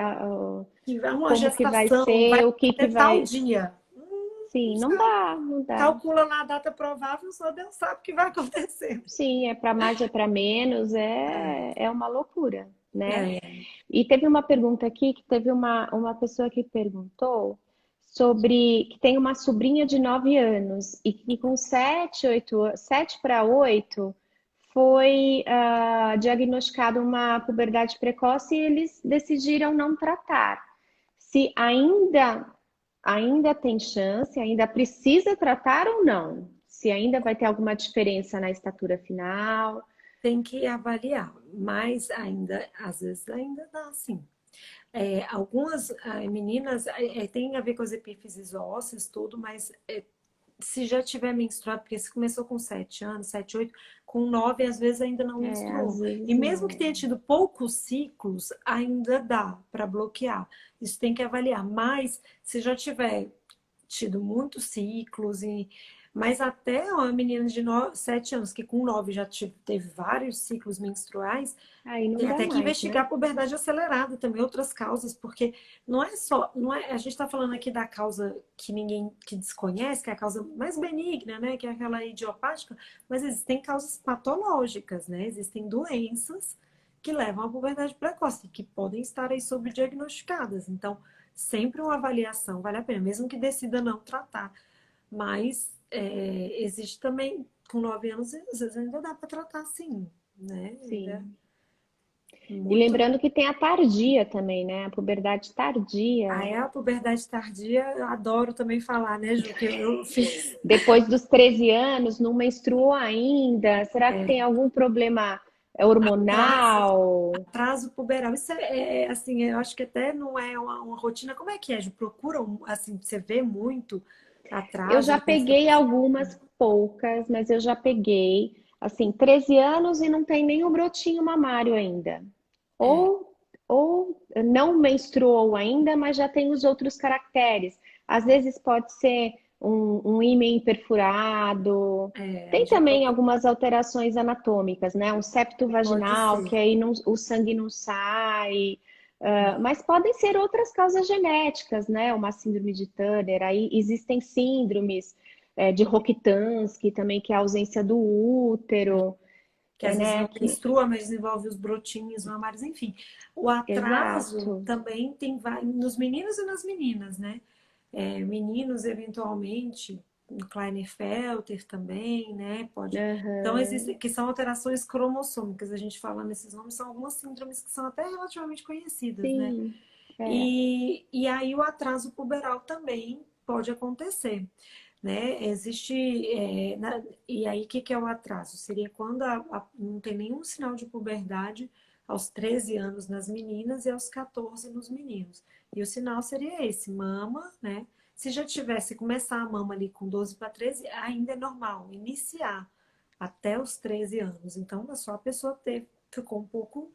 que vai uma Como que vai gestação, vai ser, o que ser tal vai. dia. Não Sim, não sabe. dá, não dá. Calcula lá a data provável, só Deus sabe o que vai acontecer. Sim, é para mais, é para menos, é uma loucura, né? É, E teve uma pergunta aqui que teve uma pessoa que perguntou sobre que tem uma sobrinha de 9 anos e que com 7 para 8 foi diagnosticada uma puberdade precoce e eles decidiram não tratar. Se ainda tem chance, ainda precisa tratar ou não? Se ainda vai ter alguma diferença na estatura final? tem que avaliar, mas ainda, às vezes ainda dá sim. Algumas meninas tem a ver com as epífises ósseas, tudo, mas se já tiver menstruado, porque se começou com 7 anos, 7, 8, com 9 às vezes ainda não Às menstruou. E vezes mesmo que não. tenha tido poucos ciclos, ainda dá para bloquear. Isso tem que avaliar. Mas se já tiver tido muitos ciclos, mas até uma menina de 7 anos, que com 9 já teve vários ciclos menstruais, Aí não tem dá até que mais, né? investigar a puberdade acelerada também, outras causas, porque não é, a gente está falando aqui da causa que ninguém que desconhece, que é a causa mais benigna, né, que é aquela idiopática, mas existem causas patológicas, né? Existem doenças que levam à puberdade precoce, que podem estar aí sobrediagnosticadas. Então, sempre uma avaliação vale a pena, mesmo que decida não tratar. Mas existe também, com 9 anos, às vezes ainda dá para tratar sim, né? Ainda Sim. E muito. lembrando que tem a tardia também, né? A puberdade tardia. A puberdade tardia, eu adoro também falar, né, Ju, que eu fiz Depois dos 13 anos, não menstruou ainda? Será que tem algum problema atraso, hormonal? atraso puberal. Isso assim, eu acho que até não é uma rotina. Como é que é, Ju? Procuram, assim, você vê muito Eu atraso já de peguei menstruação? algumas poucas, mas eu já peguei, assim, 13 anos e não tem nem o brotinho mamário ainda. É, Ou não menstruou ainda, mas já tem os outros caracteres. Às vezes pode ser um ímen perfurado. aí Tem já também pode, algumas alterações anatômicas, né? Um septo pode vaginal, ser. que aí o sangue não sai. Mas podem ser outras causas genéticas, né? Uma síndrome de Turner. Aí existem síndromes de Rokitansky também, que é a ausência do útero. que às vezes né? não menstrua, mas desenvolve os brotinhos mamários, enfim. O atraso Exato. também vai nos meninos e nas meninas, né? Meninos, eventualmente, no Klinefelter também, né? Pode. Então, Aham. existem, que são alterações cromossômicas, a gente fala nesses nomes, são algumas síndromes que são até relativamente conhecidas, né? Sim, é. E aí o atraso puberal também pode acontecer, né? Existe, e aí o que que é o atraso? Seria quando não tem nenhum sinal de puberdade aos 13 anos nas meninas e aos 14 nos meninos. E o sinal seria esse, mama, né? Se já tivesse começar a mama ali com 12 para 13, ainda é normal iniciar até os 13 anos. Então, é só a pessoa ficou um pouco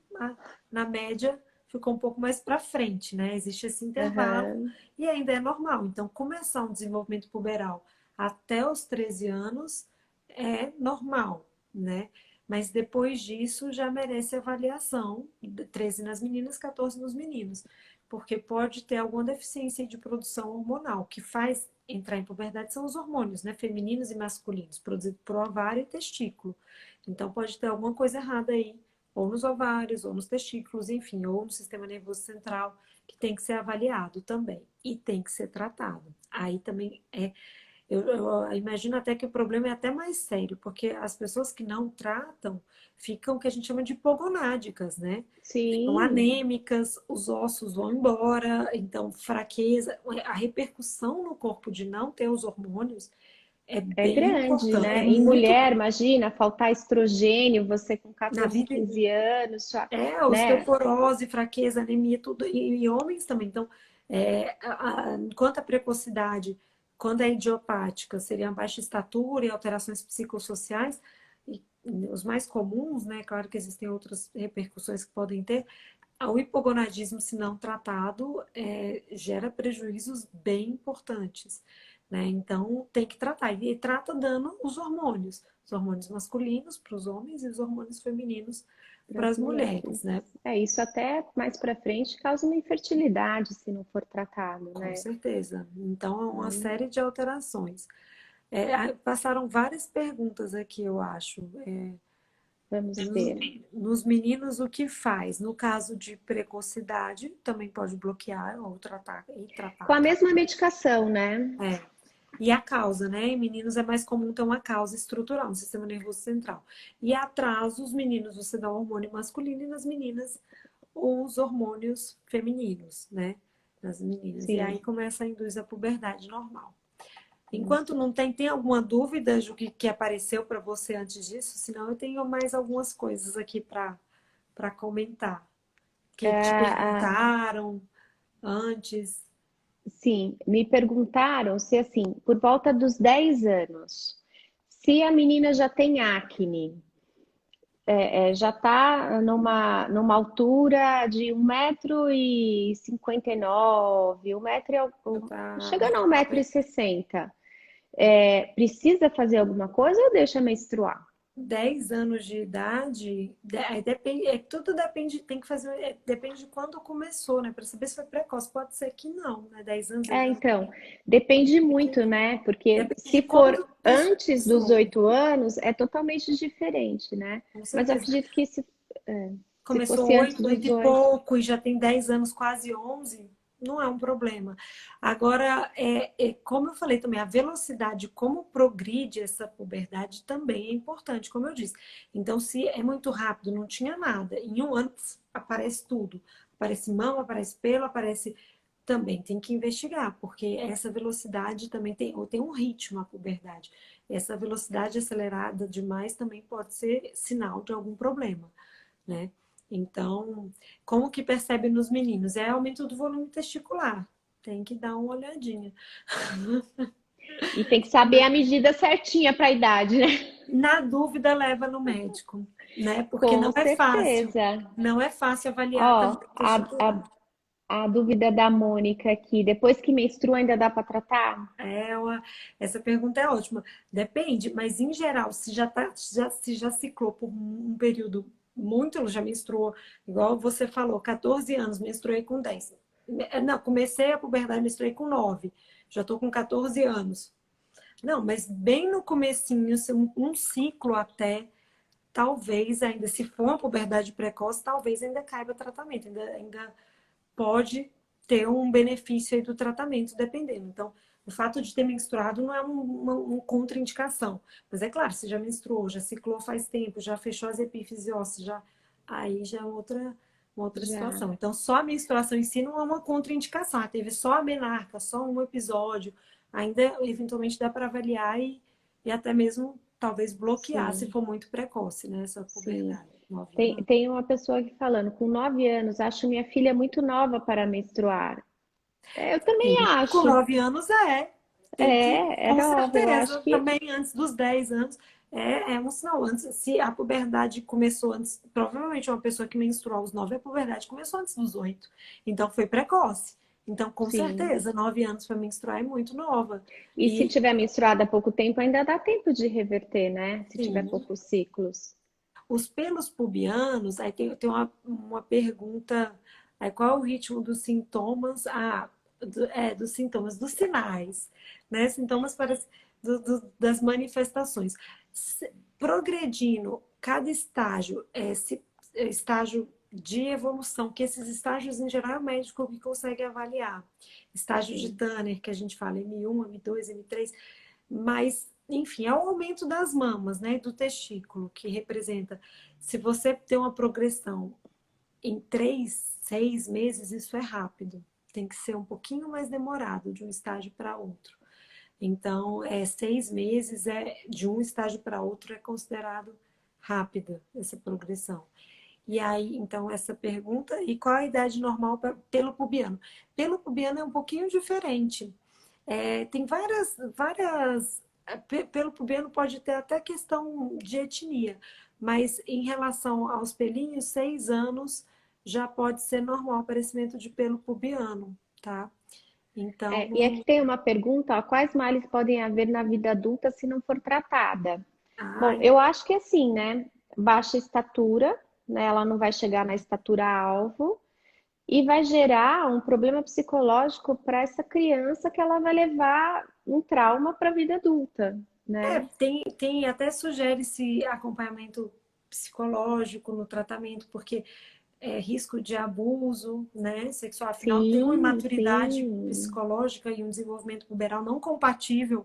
na média, ficou um pouco mais para frente, né? Existe esse intervalo Aham. e ainda é normal. Então, começar um desenvolvimento puberal até os 13 anos é normal, né? Mas depois disso já merece avaliação, 13 nas meninas, 14 nos meninos, porque pode ter alguma deficiência de produção hormonal. O que faz entrar em puberdade são os hormônios, né? Femininos e masculinos, produzidos por ovário e testículo. Então pode ter alguma coisa errada aí, ou nos ovários, ou nos testículos, enfim, ou no sistema nervoso central, que tem que ser avaliado também e tem que ser tratado. Aí também eu imagino até que o problema é até mais sério, porque as pessoas que não tratam ficam o que a gente chama de hipogonádicas, né? Ficam Sim, anêmicas, os ossos vão embora, então fraqueza. A repercussão no corpo de não ter os hormônios é é bem grande, importante, é né? Em muito mulher, imagina, faltar estrogênio, você com na 14, vida. 15 anos, já, né? Osteoporose, fraqueza, anemia, tudo, e homens também. Então, quanto à precocidade, quando é idiopática, seria baixa estatura e alterações psicossociais, e os mais comuns, né? Claro que existem outras repercussões que podem ter. O hipogonadismo, se não tratado, gera prejuízos bem importantes, né? Então, tem que tratar. E trata dando os hormônios masculinos para os homens e os hormônios femininos Para para as as mulheres. mulheres, né? Isso até mais para frente causa uma infertilidade se não for tratado, Com né? certeza. Então, é uma Hum, série de alterações. Passaram várias perguntas aqui, eu acho. Vamos Nos, ver. nos meninos, o que faz? No caso de precocidade, também pode bloquear ou tratar, e Com tratar. a mesma medicação, né? É. E a causa, né? Em meninos é mais comum ter uma causa estrutural no sistema nervoso central. E atraso, os meninos você dá o hormônio masculino e nas meninas os hormônios femininos, né? Nas meninas. E aí Sim, começa a induzir a puberdade normal. Enquanto isso. não tem alguma dúvida, Ju, que apareceu para você antes disso? Senão eu tenho mais algumas coisas aqui para comentar. Que te Ah, perguntaram antes. sim, me perguntaram se assim, por volta dos 10 anos, se a menina já tem acne, já está numa altura de 1,59 m, Já tá chegando a 1,60 m, precisa fazer alguma coisa ou deixa menstruar? 10 anos de idade, depende, tudo depende, tem que fazer, depende de quando começou, né? Para saber se foi precoce. Pode ser que não, né? 10 anos ainda Então, depende ser que muito, não. né? Porque Depende de se for quando antes dos começou, 8 anos, é totalmente diferente, né? com Mas eu certeza. acredito que se Começou fosse antes 8, dos 8 e 8, pouco e já tem 10 anos, quase 11, não é um problema. Agora, como eu falei também, a velocidade, como progride essa puberdade também é importante, como eu disse. Então, se é muito rápido, não tinha nada, em um ano aparece tudo. Aparece mama, aparece pelo, aparece. Também tem que investigar, porque essa velocidade também tem um ritmo a puberdade. Essa velocidade acelerada demais também pode ser sinal de algum problema, né? Então, como que percebe nos meninos? É aumento do volume testicular. Tem que dar uma olhadinha. e tem que saber a medida certinha para a idade, né? Na dúvida, leva no médico, né? Porque Com não é fácil. certeza. Não é fácil avaliar Ó, também o testicular. a dúvida da Mônica aqui, depois que menstrua ainda dá para tratar? Essa pergunta é ótima. Depende, mas em geral, se já ciclou por um período muito, já menstruou, igual você falou, 14 anos, menstruei com 10. Não, comecei a puberdade, menstruei com 9. Já estou com 14 anos. Não, mas bem no comecinho, um ciclo até, talvez ainda, se for uma puberdade precoce, talvez ainda caiba tratamento, ainda pode ter um benefício aí do tratamento, dependendo. Então, o fato de ter menstruado não é uma contraindicação. Mas é claro, se já menstruou, já ciclou faz tempo, já fechou as epífises, aí já é uma outra Já, situação. Então, só a menstruação em si não é uma contraindicação. Ah, teve só a menarca, só um episódio, ainda eventualmente dá para avaliar e até mesmo talvez bloquear se sim, for muito precoce, né? Essa sim. puberdade, 9 Tem, anos. tem uma pessoa aqui falando, com 9 anos, acho minha filha muito nova para menstruar. Eu também Sim, com acho. 9 anos tem que, É com nova. Eu acho certeza, que também antes dos 10 anos, é um sinal. Antes, se a puberdade começou antes, provavelmente uma pessoa que menstruou aos 9, a puberdade começou antes dos 8. Então foi precoce. Então, com sim. certeza, 9 anos para menstruar é muito nova. E se E, tiver menstruado há pouco tempo, ainda dá tempo de reverter, né? Se tiver sim, poucos ciclos. os pelos pubianos, aí tem uma pergunta, qual é o ritmo dos sintomas? Dos sintomas, dos sinais, né? Sintomas das manifestações. Progredindo, cada estágio, estágio de evolução, que esses estágios, em geral, é o médico que consegue avaliar. Estágio de Sim. Tanner, que a gente fala M1, M2, M3, mas, enfim, é o aumento das mamas, né, do testículo, que representa, se você tem uma progressão em 3, 6 meses, isso é rápido. Tem que ser um pouquinho mais demorado de um estágio para outro. Então, 6 meses de um estágio para outro é considerado rápida essa progressão. E aí, então, essa pergunta, e qual a idade normal pelo pubiano? Pelo pubiano é um pouquinho diferente. Tem pelo pubiano pode ter até questão de etnia, mas em relação aos pelinhos, 6 anos já pode ser normal o aparecimento de pelo pubiano, tá? Então, E aqui tem uma pergunta, ó, quais males podem haver na vida adulta se não for tratada? Bom, ai, eu acho que assim, né? Baixa estatura, né? Ela não vai chegar na estatura alvo e vai gerar um problema psicológico para essa criança que ela vai levar um trauma para a vida adulta, né? até sugere esse acompanhamento psicológico no tratamento, porque risco de abuso, né, sexual. Afinal, tem uma Sim, imaturidade sim, psicológica e um desenvolvimento puberal não compatível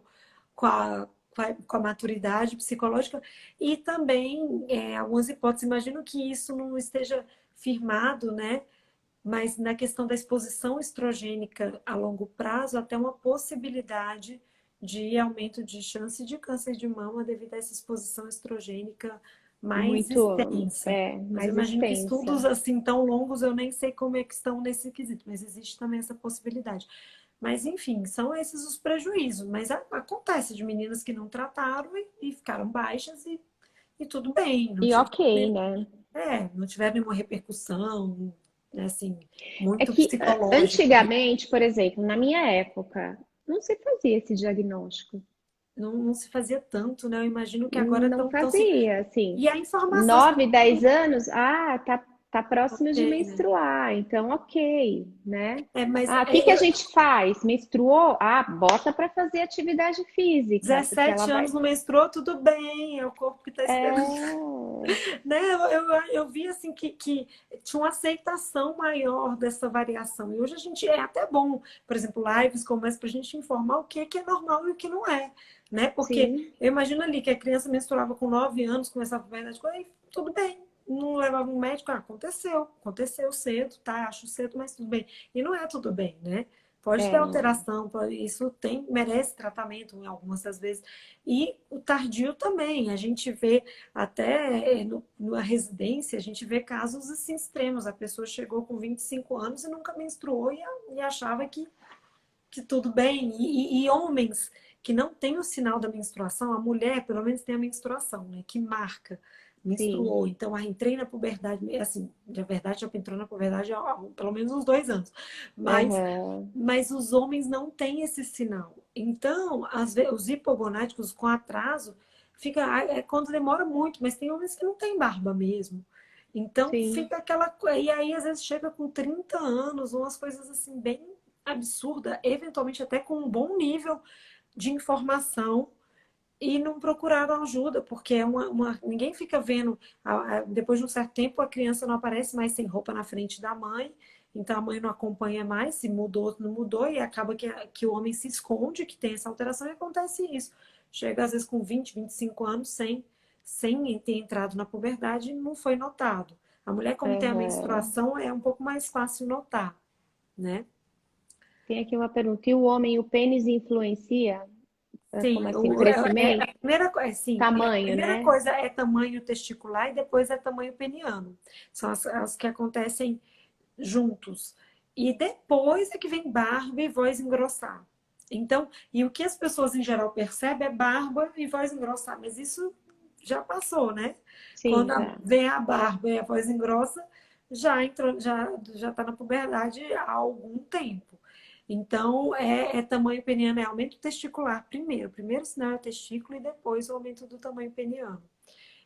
com a maturidade psicológica. E também, algumas hipóteses, imagino que isso não esteja firmado, né? Mas na questão da exposição estrogênica a longo prazo, até uma possibilidade de aumento de chance de câncer de mama devido a essa exposição estrogênica mais muito, extensa. Mas eu mais imagino que extensa. estudos assim tão longos eu nem sei como é que estão nesse quesito, mas existe também essa possibilidade. Mas enfim, são esses os prejuízos. Mas acontece de meninas que não trataram e ficaram baixas e tudo bem, não E tiveram, ok, né? não tiveram nenhuma repercussão, né, assim, É muito que psicológica. antigamente, por exemplo, na minha época, não se fazia esse diagnóstico. Não se fazia tanto, né? Eu imagino que agora Não estão se. fazia, assim. E a informação está 9, 10 anos, tá próximo de ok, né? menstruar, então ok, né? Mas Ah, o que que a gente faz? Menstruou? Ah, bota para fazer atividade física, porque ela 17 vai. anos não menstruou, tudo bem, é o corpo que está esperando. É, Né? Eu vi assim que tinha uma aceitação maior dessa variação. E hoje a gente é até bom, por exemplo, lives como essa, para a gente informar o que é normal e o que não é. Né? Porque sim, eu imagino ali que a criança menstruava com 9 anos, começava a verdade, aí tudo bem. Não levava um médico, aconteceu cedo, tá? Acho cedo, mas tudo bem. E não é tudo bem, né? Pode ter é, alteração, isso merece tratamento em algumas das vezes. E o tardio também, a gente vê até numa residência, a gente vê casos assim extremos. A pessoa chegou com 25 anos e nunca menstruou e achava que tudo bem. E homens que não têm o sinal da menstruação, a mulher pelo menos tem a menstruação, né? Que marca, sim, menstruou. Então, entrei na puberdade, assim, na verdade, já entrou na puberdade há pelo menos uns 2 anos. Mas, aham, mas os homens não têm esse sinal. Então, às vezes, os hipogonáticos com atraso, é quando demora muito, mas tem homens que não têm barba mesmo. Então, sim. fica aquela coisa. E aí, às vezes, chega com 30 anos, umas coisas assim, bem absurda, eventualmente até com um bom nível de informação e não procuraram ajuda, porque ninguém fica vendo, depois de um certo tempo a criança não aparece mais sem roupa na frente da mãe, então a mãe não acompanha mais, se mudou, não mudou, e acaba que o homem se esconde, que tem essa alteração, e acontece isso. Chega às vezes com 20, 25 anos sem ter entrado na puberdade e não foi notado. A mulher, como tem a Aham. menstruação, é um pouco mais fácil notar, né? Tem aqui uma pergunta. E o homem, o pênis influencia? Como Sim, assim? Crescimento? a primeira coisa, sim, a Tamanho, primeira né? coisa é tamanho testicular e depois é tamanho peniano. São as que acontecem juntos. E depois é que vem barba e voz engrossar. Então, e o que as pessoas em geral percebem é barba e voz engrossar, mas isso já passou, né? Sim, já. Vem a barba e a voz engrossa, já entrou, já está na puberdade há algum tempo. Então, é tamanho peniano, é aumento testicular primeiro. Primeiro sinal é o testículo e depois o aumento do tamanho peniano.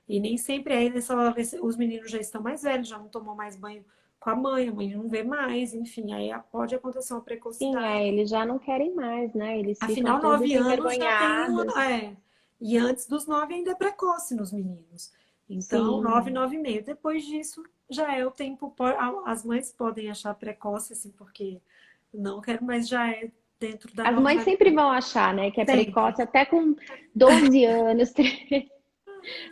E nem sempre aí nessa hora os meninos já estão mais velhos, já não tomam mais banho com a mãe não vê mais, enfim, aí pode acontecer uma Sim, precocidade. eles já não querem mais, né? Eles ficam Afinal, todos 9 anos já tem um. envergonhados. E antes dos 9 ainda é precoce nos meninos. Então, 9, Sim. 9 e meio. Depois disso, já é o tempo. As mães podem achar precoce, assim, porque não quero, mas já é dentro da As mães sempre normalidade. vão achar, né, que é Sempre. precoce até com 12 anos.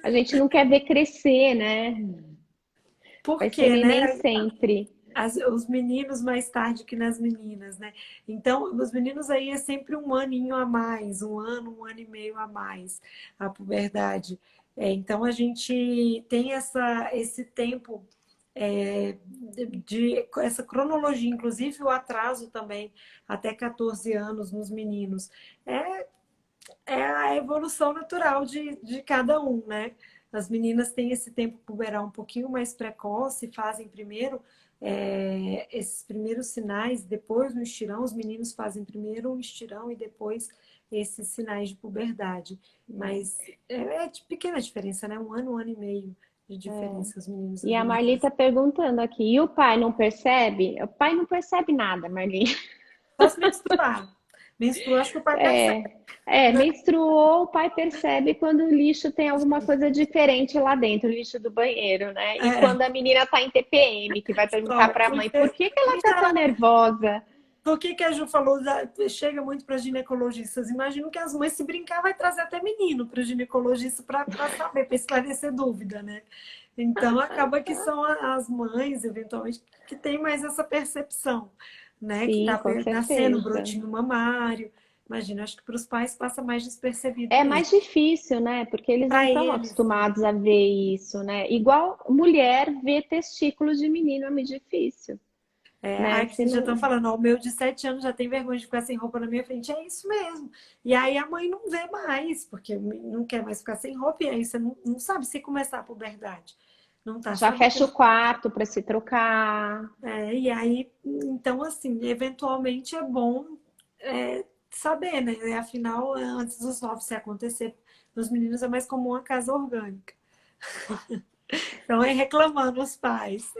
A gente não quer ver crescer, né? Por Vai ser quê, neném né? sempre. Os meninos mais tarde que nas meninas, né? Então, os meninos aí é sempre um aninho a mais, um ano e meio a mais, a puberdade. Então, a gente tem esse tempo essa cronologia, inclusive o atraso também, até 14 anos nos meninos. É, é a evolução natural de cada um, né? As meninas têm esse tempo puberal um pouquinho mais precoce, fazem primeiro esses primeiros sinais, depois no estirão, os meninos fazem primeiro um estirão e depois esses sinais de puberdade. Mas é de pequena diferença, né? Um ano e meio de diferença, os meninos e E as a Marli meninas. tá perguntando aqui, e o pai não percebe? O pai não percebe nada, Marli. Só se menstruar. Menstruar, acho que o pai percebe. Menstruou, o pai percebe quando o lixo tem alguma coisa diferente lá dentro, o lixo do banheiro, né? E É, quando a menina tá em TPM, que vai perguntar só para a mãe, por porque que que ela tá tão nervosa? do que a Ju falou, chega muito para ginecologistas. Imagino que as mães, se brincar, vai trazer até menino para o ginecologista para saber, para esclarecer dúvida, né? Então acaba que são as mães, eventualmente, que tem mais essa percepção, né? Que Sim, tá com nascendo um certeza. brotinho mamário. Imagina, acho que para os pais passa mais despercebido É mesmo. mais difícil, né? Porque eles não Para estão eles, né? acostumados a ver isso, né? Igual mulher ver testículos de menino é muito difícil, né? Ai, que Se vocês já estão não... falando, ó, o meu de 7 anos já tem vergonha de ficar sem roupa na minha frente. É isso mesmo. E aí a mãe não vê mais, porque não quer mais ficar sem roupa, e aí você não sabe se começar a puberdade. Não tá Já fecha sabendo. o quarto para se trocar. E aí, então, assim, eventualmente é bom saber, né? Afinal, antes dos 9 se acontecer, nos meninos é mais comum a casa orgânica. Então, é reclamando os pais.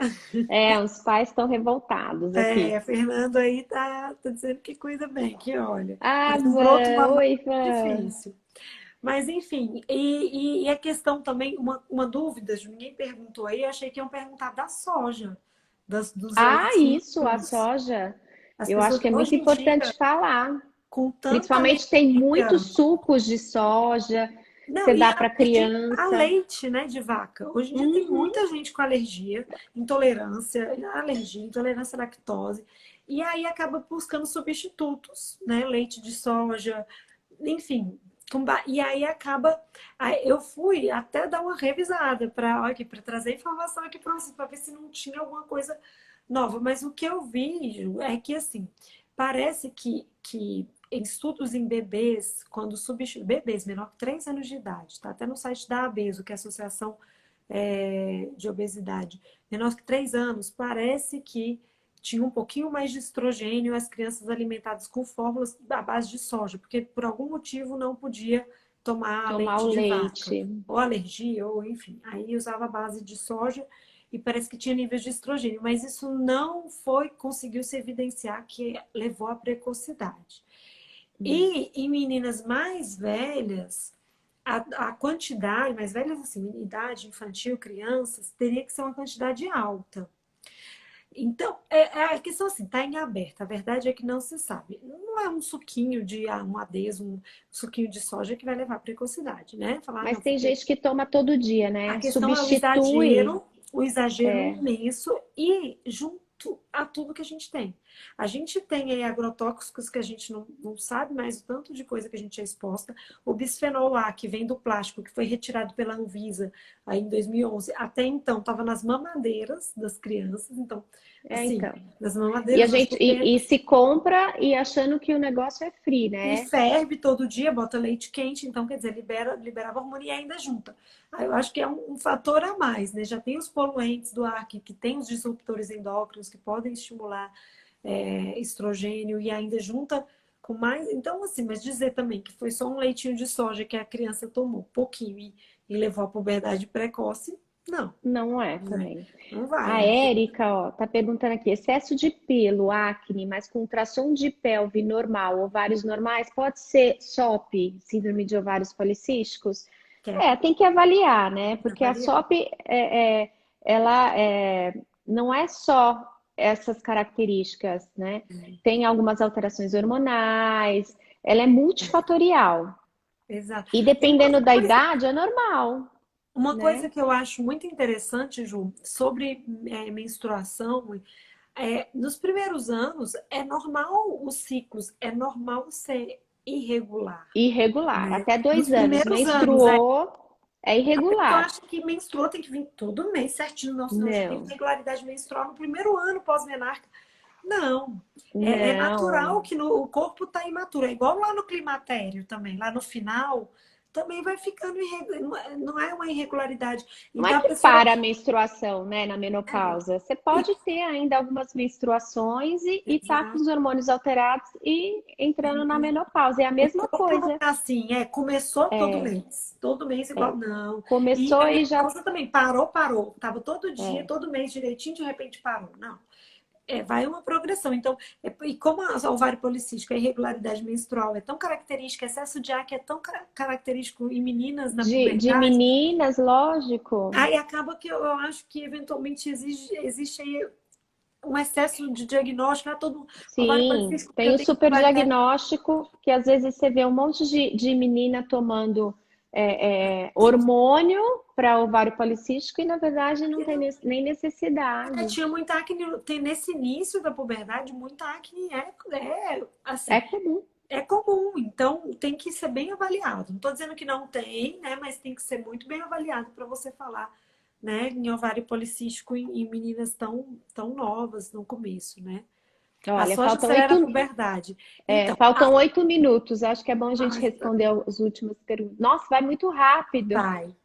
Os pais estão revoltados aqui. A Fernando aí tá dizendo que cuida bem, que olha. Ah, Mas um broto Van, mamar oi, é Van. difícil. Mas, enfim, e a questão também, uma dúvida, Ju, ninguém perguntou aí, achei que iam perguntar da soja, dos Ah, isso, a laticínios. soja. As Eu acho pessoas, que é muito hoje em dia, importante falar. com tanta Principalmente tem alergia, muitos sucos de soja que não, você dá para a criança. leite, né, de vaca. Hoje em dia tem Uhum. muita gente com alergia, intolerância à lactose, e aí acaba buscando substitutos, né, leite de soja, enfim. E aí acaba. Aí eu fui até dar uma revisada para trazer informação aqui para vocês, para ver se não tinha alguma coisa nova. Mas o que eu vi, Ju, é que assim, parece que em estudos em bebês, quando substitui bebês menor que 3 anos de idade, tá até no site da ABESO, que é a Associação de Obesidade, menor que 3 anos, parece que tinha um pouquinho mais de estrogênio as crianças alimentadas com fórmulas à base de soja, porque por algum motivo não podia tomar Tomar o leite de vaca, leite. ou alergia, ou enfim. Aí usava a base de soja e parece que tinha níveis de estrogênio, mas isso não conseguiu se evidenciar que levou à precocidade. E em meninas mais velhas, a quantidade, mais velhas assim, idade infantil, crianças, teria que ser uma quantidade alta. Então, a questão assim, está em aberto. A verdade é que não se sabe. Não é um suquinho de um ADES, um suquinho de soja que vai levar à precocidade, né? Falar, Mas não, tem gente que toma todo dia, a né? questão é Substitui. o exagero É, imenso e junto a tudo que a gente tem. A gente tem aí agrotóxicos que a gente não sabe mais o tanto de coisa que a gente é exposta. O bisfenol A, que vem do plástico, que foi retirado pela Anvisa aí em 2011, até então estava nas mamadeiras das crianças. Então, assim, então. nas E a mamadeiras, nas gente e chupetas. se compra e achando que o negócio é free, E né? ferve todo dia, bota leite quente, então quer dizer, liberava hormônio e ainda junta. Aí eu acho que é um fator a mais, né? Já tem os poluentes do ar, que tem os disruptores endócrinos que podem estimular estrogênio e ainda junta com mais. Então, assim, mas dizer também que foi só um leitinho de soja que a criança tomou pouquinho e levou à puberdade precoce, não, Não é né? também. Não vai, A né? Érica, ó, tá perguntando aqui, excesso de pelo, acne, mas com tração de pelve normal, ovários normais, pode ser SOP, síndrome de ovários policísticos? Quer É, tem que avaliar, né? Porque a avaliar. SOP, ela não é só essas características, né? Tem algumas alterações hormonais, ela é multifatorial. Exato. E E uma dependendo da coisa idade, é normal, Uma coisa né? que eu acho muito interessante, Ju, sobre menstruação, nos primeiros anos é normal os ciclos, é normal ser irregular, Irregular. né? Até Nos 2 anos. primeiros anos, Menstruou, é a pessoa irregular. acha que menstruou tem que vir todo mês certinho, não, senão já tem Não, irregularidade menstrual no primeiro ano pós-menarca. Não, é natural não. que o corpo está imaturo. É igual lá no climatério também. Lá no final, também vai ficando irregular. Não é uma irregularidade. Não é Então a que pessoa. para a menstruação, né, na menopausa. Você pode ter ainda algumas menstruações e tá com Exato. os hormônios alterados e entrando na menopausa. É a O mesma corpo não coisa. é assim, começou todo mês igual, não. E Começou a e já. menopausa também parou. Tava todo dia, todo mês direitinho, de repente parou. Não. Vai uma progressão. Então, e como a ovário policístico, a irregularidade menstrual é tão característica, excesso de acne é tão característico em meninas na De puberdade, meninas, lógico. aí acaba que eu acho que eventualmente existe aí um excesso de diagnóstico, todo ovário Sim, policístico porque tem o tem super irregularidade. diagnóstico, que às vezes você vê um monte de menina tomando hormônio para ovário policístico e na verdade não tem nem necessidade. Tinha muita acne, tem nesse início da puberdade, muita acne assim, É comum. é comum, então tem que ser bem avaliado. Não estou dizendo que não tem, né, mas tem que ser muito bem avaliado para você falar, né, em ovário policístico em meninas tão novas no começo, né? A Olha, soja acelera a puberdade. Então, faltam 8 minutos. Acho que é bom a gente a, responder as últimas perguntas. Nossa, vai muito rápido.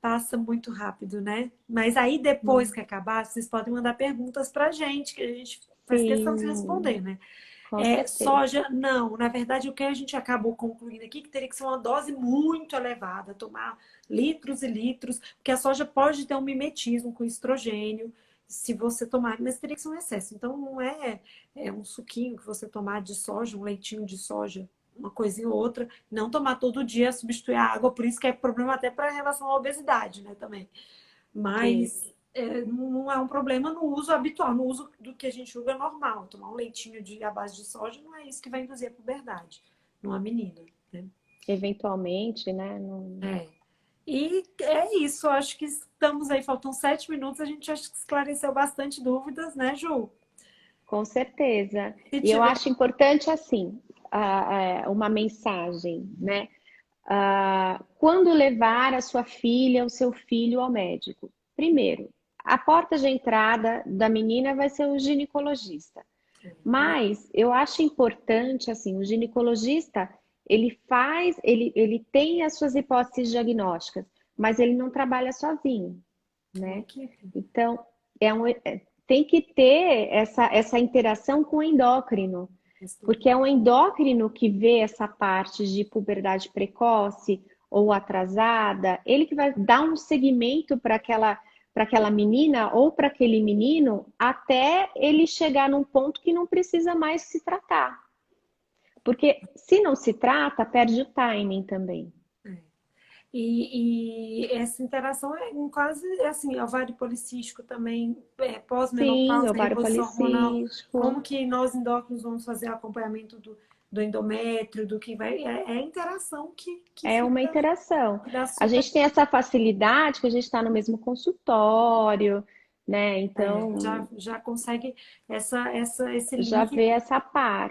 passa muito rápido, né? Mas aí depois que acabar, vocês podem mandar perguntas para a gente, que a gente faz questão de responder, Sim, né? com certeza. Soja, não. Na verdade, o que a gente acabou concluindo aqui, que teria que ser uma dose muito elevada, tomar litros e litros, porque a soja pode ter um mimetismo com estrogênio, se você tomar, mas teria que ser um excesso. Então, não é um suquinho que você tomar de soja, um leitinho de soja, uma coisinha ou outra, não tomar todo dia, substituir a água, por isso que é problema até para relação à obesidade, né, também. Sim. Mas não é um problema no uso habitual, no uso do que a gente julga normal. Tomar um leitinho à base de soja não é isso que vai induzir a puberdade numa menina, né? Eventualmente, né? É. E é isso, acho que estamos aí, faltam 7 minutos, a gente acho que esclareceu bastante dúvidas, né, Ju? Com certeza. Se E eu tiver. acho importante, assim, uma mensagem, né? Quando levar a sua filha, o seu filho ao médico? Primeiro, a porta de entrada da menina vai ser o ginecologista. Mas eu acho importante, assim, o ginecologista, ele tem as suas hipóteses diagnósticas, mas ele não trabalha sozinho, Uma né? equipe. Então, tem que ter essa interação com o endócrino, porque é o endócrino que vê essa parte de puberdade precoce ou atrasada, ele que vai dar um segmento para aquela menina ou para aquele menino até ele chegar num ponto que não precisa mais se tratar. Porque se não se trata, perde o timing também. É. E essa interação é em quase assim, ovário policístico também, Sim, pós-menopausa, ovário reposição hormonal, policístico. como que nós endócrinos vamos fazer acompanhamento do endométrio, do que vai. É a interação que É uma fica, interação. que dá A super. gente tem essa facilidade que a gente está no mesmo consultório, né? Já, Então, já consegue esse já link, vê essa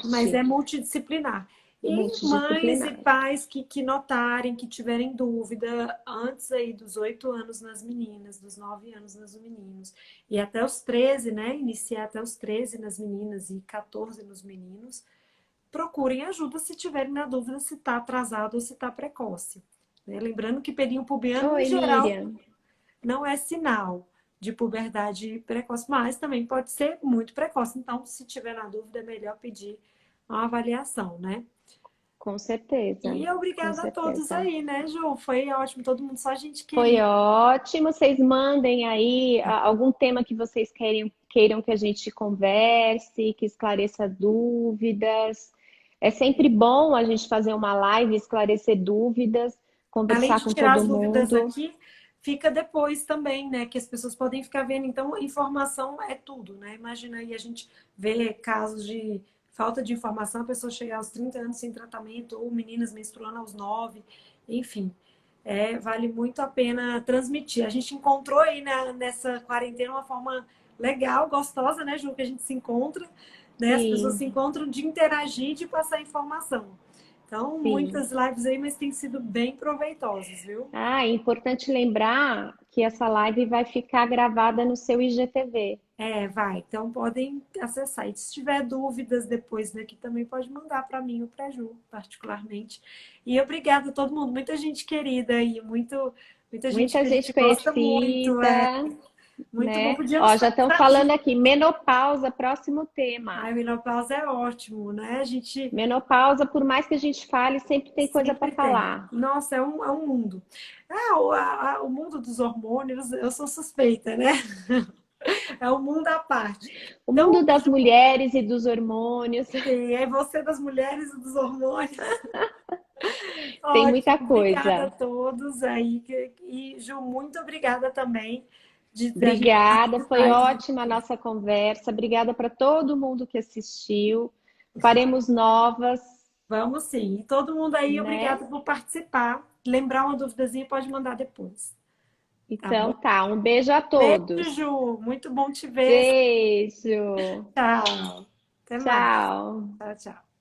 mas é parte multidisciplinar. E mães e multidisciplinar. pais que notarem, que tiverem dúvida, antes aí dos 8 anos nas meninas, dos 9 anos nos meninos, e até os 13, né? Iniciar até os 13 nas meninas e 14 nos meninos, procurem ajuda se tiverem na dúvida se está atrasado ou se está precoce. Né? Lembrando que período pubiano, em Oi, geral, Miriam. não é sinal de puberdade precoce, mas também pode ser muito precoce. Então, se tiver na dúvida, é melhor pedir uma avaliação, né? Com certeza, E com obrigada a todos certeza. aí, né, Ju? Foi ótimo, todo mundo, só gente Foi querida. ótimo. Vocês mandem aí algum tema que vocês queiram que a gente converse, que esclareça dúvidas. É sempre bom a gente fazer uma live, esclarecer dúvidas, Além conversar de com tirar as todo dúvidas mundo. aqui, fica depois também, né? Que as pessoas podem ficar vendo. Então, informação é tudo, né? Imagina aí a gente vê casos de falta de informação, a pessoa chegar aos 30 anos sem tratamento, ou meninas menstruando aos 9, enfim. Vale muito a pena transmitir. A gente encontrou aí nessa quarentena uma forma legal, gostosa, né, Ju, que a gente se encontra, né? As pessoas se Sim, encontram de interagir e de passar informação. Então, sim. muitas lives aí, mas tem sido bem proveitosas, viu? Ah, é importante lembrar que essa live vai ficar gravada no seu IGTV. Vai. Então, podem acessar. E se tiver dúvidas depois daqui, também pode mandar para mim ou para a Ju, particularmente. E obrigada a todo mundo. Muita gente querida aí, muita gente Muita que a gente gente gosta muito. conhecida, Muito bom. né? Podíamos Ó, já fazer estão da falando Ju. aqui, menopausa, próximo tema. A menopausa é ótimo, né? A gente Menopausa, por mais que a gente fale, sempre tem coisa para sempre tem. falar. Nossa, é um mundo. O mundo dos hormônios, eu sou suspeita, né? É um mundo à parte. O mundo Então, das mulheres e dos hormônios, é você das mulheres e dos hormônios. tem muita Ótimo, obrigada a coisa. todos aí. E, Ju, muito obrigada também de a gente Obrigada, foi participar. ótima a nossa conversa. Obrigada para todo mundo que assistiu. Faremos novas, Vamos sim. E todo mundo aí, né? obrigada por participar. Lembrar uma duvidazinha, pode mandar depois. Tá Então bom? tá, um beijo a Beijo, todos. Ju. Muito bom te ver. Beijo. Tchau. Até mais. Tchau. Tchau, tchau.